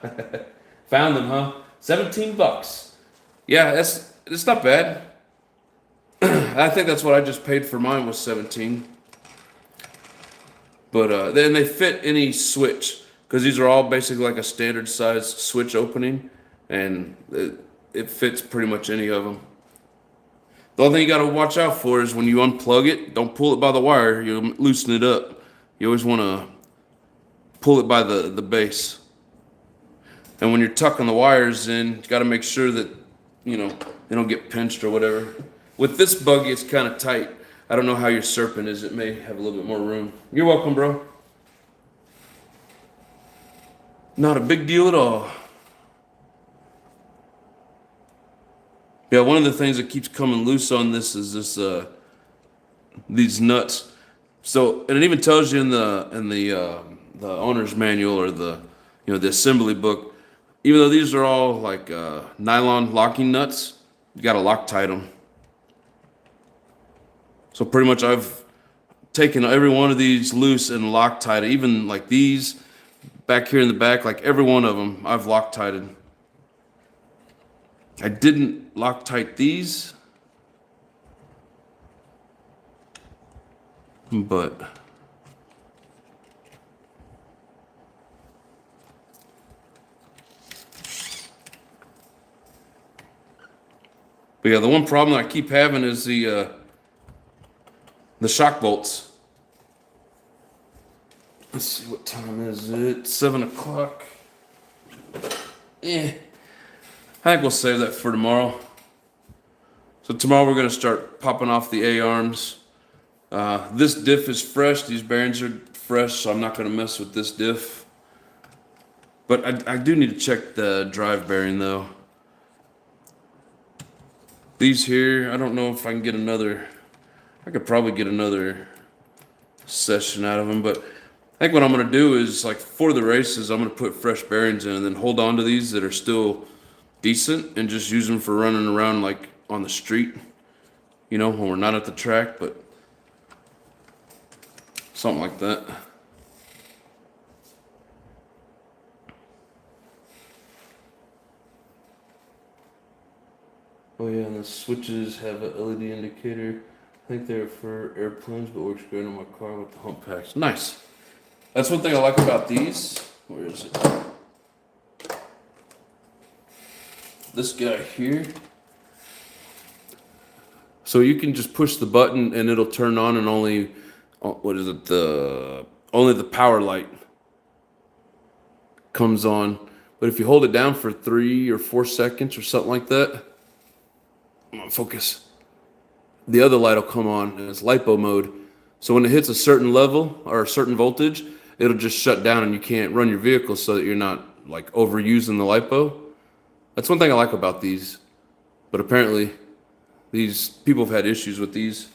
Found them, huh? $17. Yeah, it's not bad. I think that's what I just paid for mine, was 17. But then they fit any switch, because these are all basically like a standard size switch opening, and it fits pretty much any of them. The only thing you got to watch out for is when you unplug it, don't pull it by the wire, you'll loosen it up. You always want to pull it by the base. And when you're tucking the wires in, you got to make sure that, you know, they don't get pinched or whatever. With this buggy, it's kind of tight. I don't know how your Serpent is. It may have a little bit more room. You're welcome, bro. Not a big deal at all. Yeah, one of the things that keeps coming loose on this is these nuts. So, and it even tells you in the owner's manual or the assembly book, even though these are all like nylon locking nuts, you got to Loctite them. So pretty much I've taken every one of these loose and Loctite, even like these back here in the back, like every one of them I've Loctited. I didn't Loctite these, but yeah, the one problem I keep having is the shock bolts. Let's see, what time is it? 7 o'clock. I think we'll save that for tomorrow. So tomorrow we're going to start popping off the A-arms. This diff is fresh. These bearings are fresh, so I'm not going to mess with this diff. But I do need to check the drive bearing though. These here, I don't know if I can get another. I could probably get another session out of them, but I think what I'm going to do is, like, for the races, I'm going to put fresh bearings in and then hold on to these that are still decent and just use them for running around, like, on the street, you know, when we're not at the track, but something like that. Oh yeah, and the switches have an LED indicator. I think they're for airplanes, but works great on my car with the hump packs. Nice. That's one thing I like about these. Where is it? This guy here. So you can just push the button and it'll turn on, and only, what is it? Only the power light comes on. But if you hold it down for 3 or 4 seconds or something like that, come on, focus. The other light will come on, and it's LiPo mode. So when it hits a certain level or a certain voltage, it'll just shut down and you can't run your vehicle, so that you're not like overusing the LiPo. That's one thing I like about these. But apparently these people have had issues with these.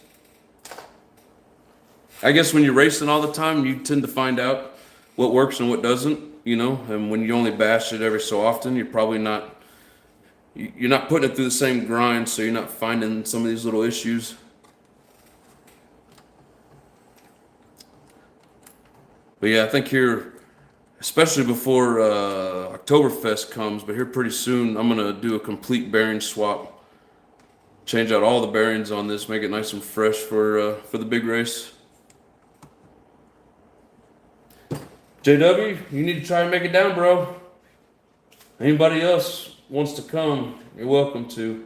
I guess when you're racing all the time, you tend to find out what works and what doesn't, you know, and when you only bash it every so often, you're probably not putting it through the same grind, so you're not finding some of these little issues. But yeah, I think here, especially before Oktoberfest comes, but here pretty soon, I'm gonna do a complete bearing swap. Change out all the bearings on this, make it nice and fresh for the big race. JW, you need to try and make it down, bro. Anybody else wants to come, you're welcome to.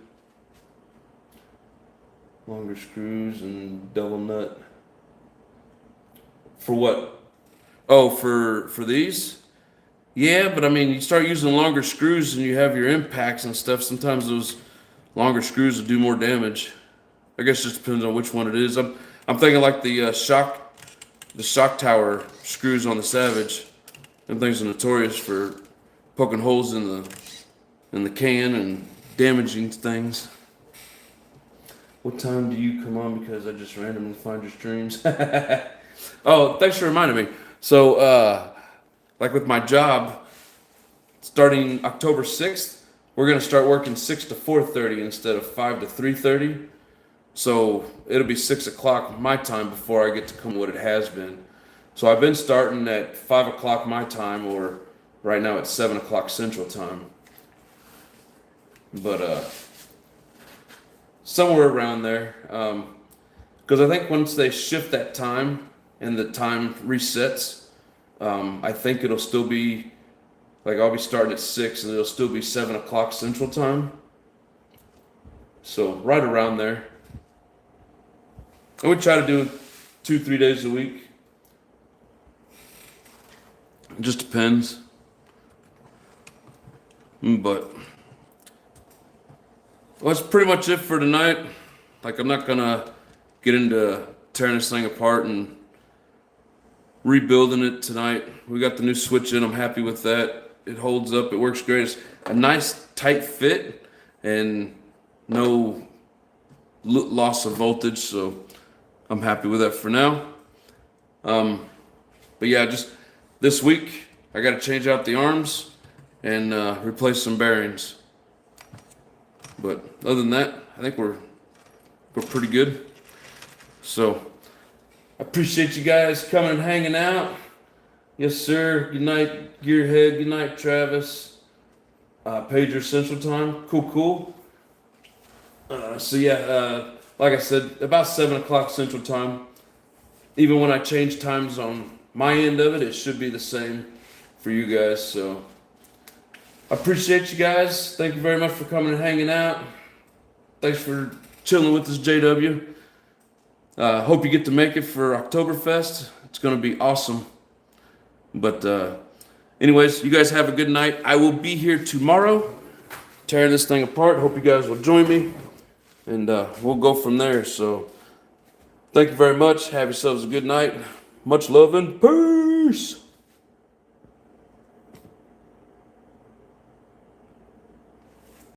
Longer screws and double nut. For what? Oh, for these? Yeah, but I mean, you start using longer screws and you have your impacts and stuff, sometimes those longer screws will do more damage. I guess it just depends on which one it is. I'm thinking like the shock tower screws on the Savage. Them things are notorious for poking holes in the can and damaging things. What time do you come on? Because I just randomly find your streams. Oh, thanks for reminding me. So, like with my job, starting October 6th, we're going to start working 6 to 4:30 instead of 5 to 3:30. So it'll be 6 o'clock my time before I get to come what it has been. So I've been starting at 5 o'clock my time, or right now it's 7 o'clock Central Time. But somewhere around there. Because I think once they shift that time and the time resets, I think it'll still be, like I'll be starting at 6 and it'll still be 7 o'clock Central Time. So right around there. I would try to do 2-3 days a week. It just depends. But well, that's pretty much it for tonight. Like, I'm not gonna get into tearing this thing apart and rebuilding it tonight. We got the new switch in. I'm happy with that. It holds up. It works great. It's a nice tight fit and no loss of voltage. So I'm happy with that for now. But yeah, just this week I got to change out the arms and replace some bearings. But other than that, I think we're pretty good. So I appreciate you guys coming and hanging out. Yes, sir. Good night, Gearhead. Good night, Travis. Pager Central Time. Cool. So yeah, like I said, about 7 o'clock Central Time. Even when I change times on my end of it, it should be the same for you guys. So I appreciate you guys. Thank you very much for coming and hanging out. Thanks for chilling with us, JW. Hope you get to make it for Oktoberfest. It's going to be awesome. But anyways, you guys have a good night. I will be here tomorrow tearing this thing apart. Hope you guys will join me. And we'll go from there. So thank you very much. Have yourselves a good night. Much love and peace.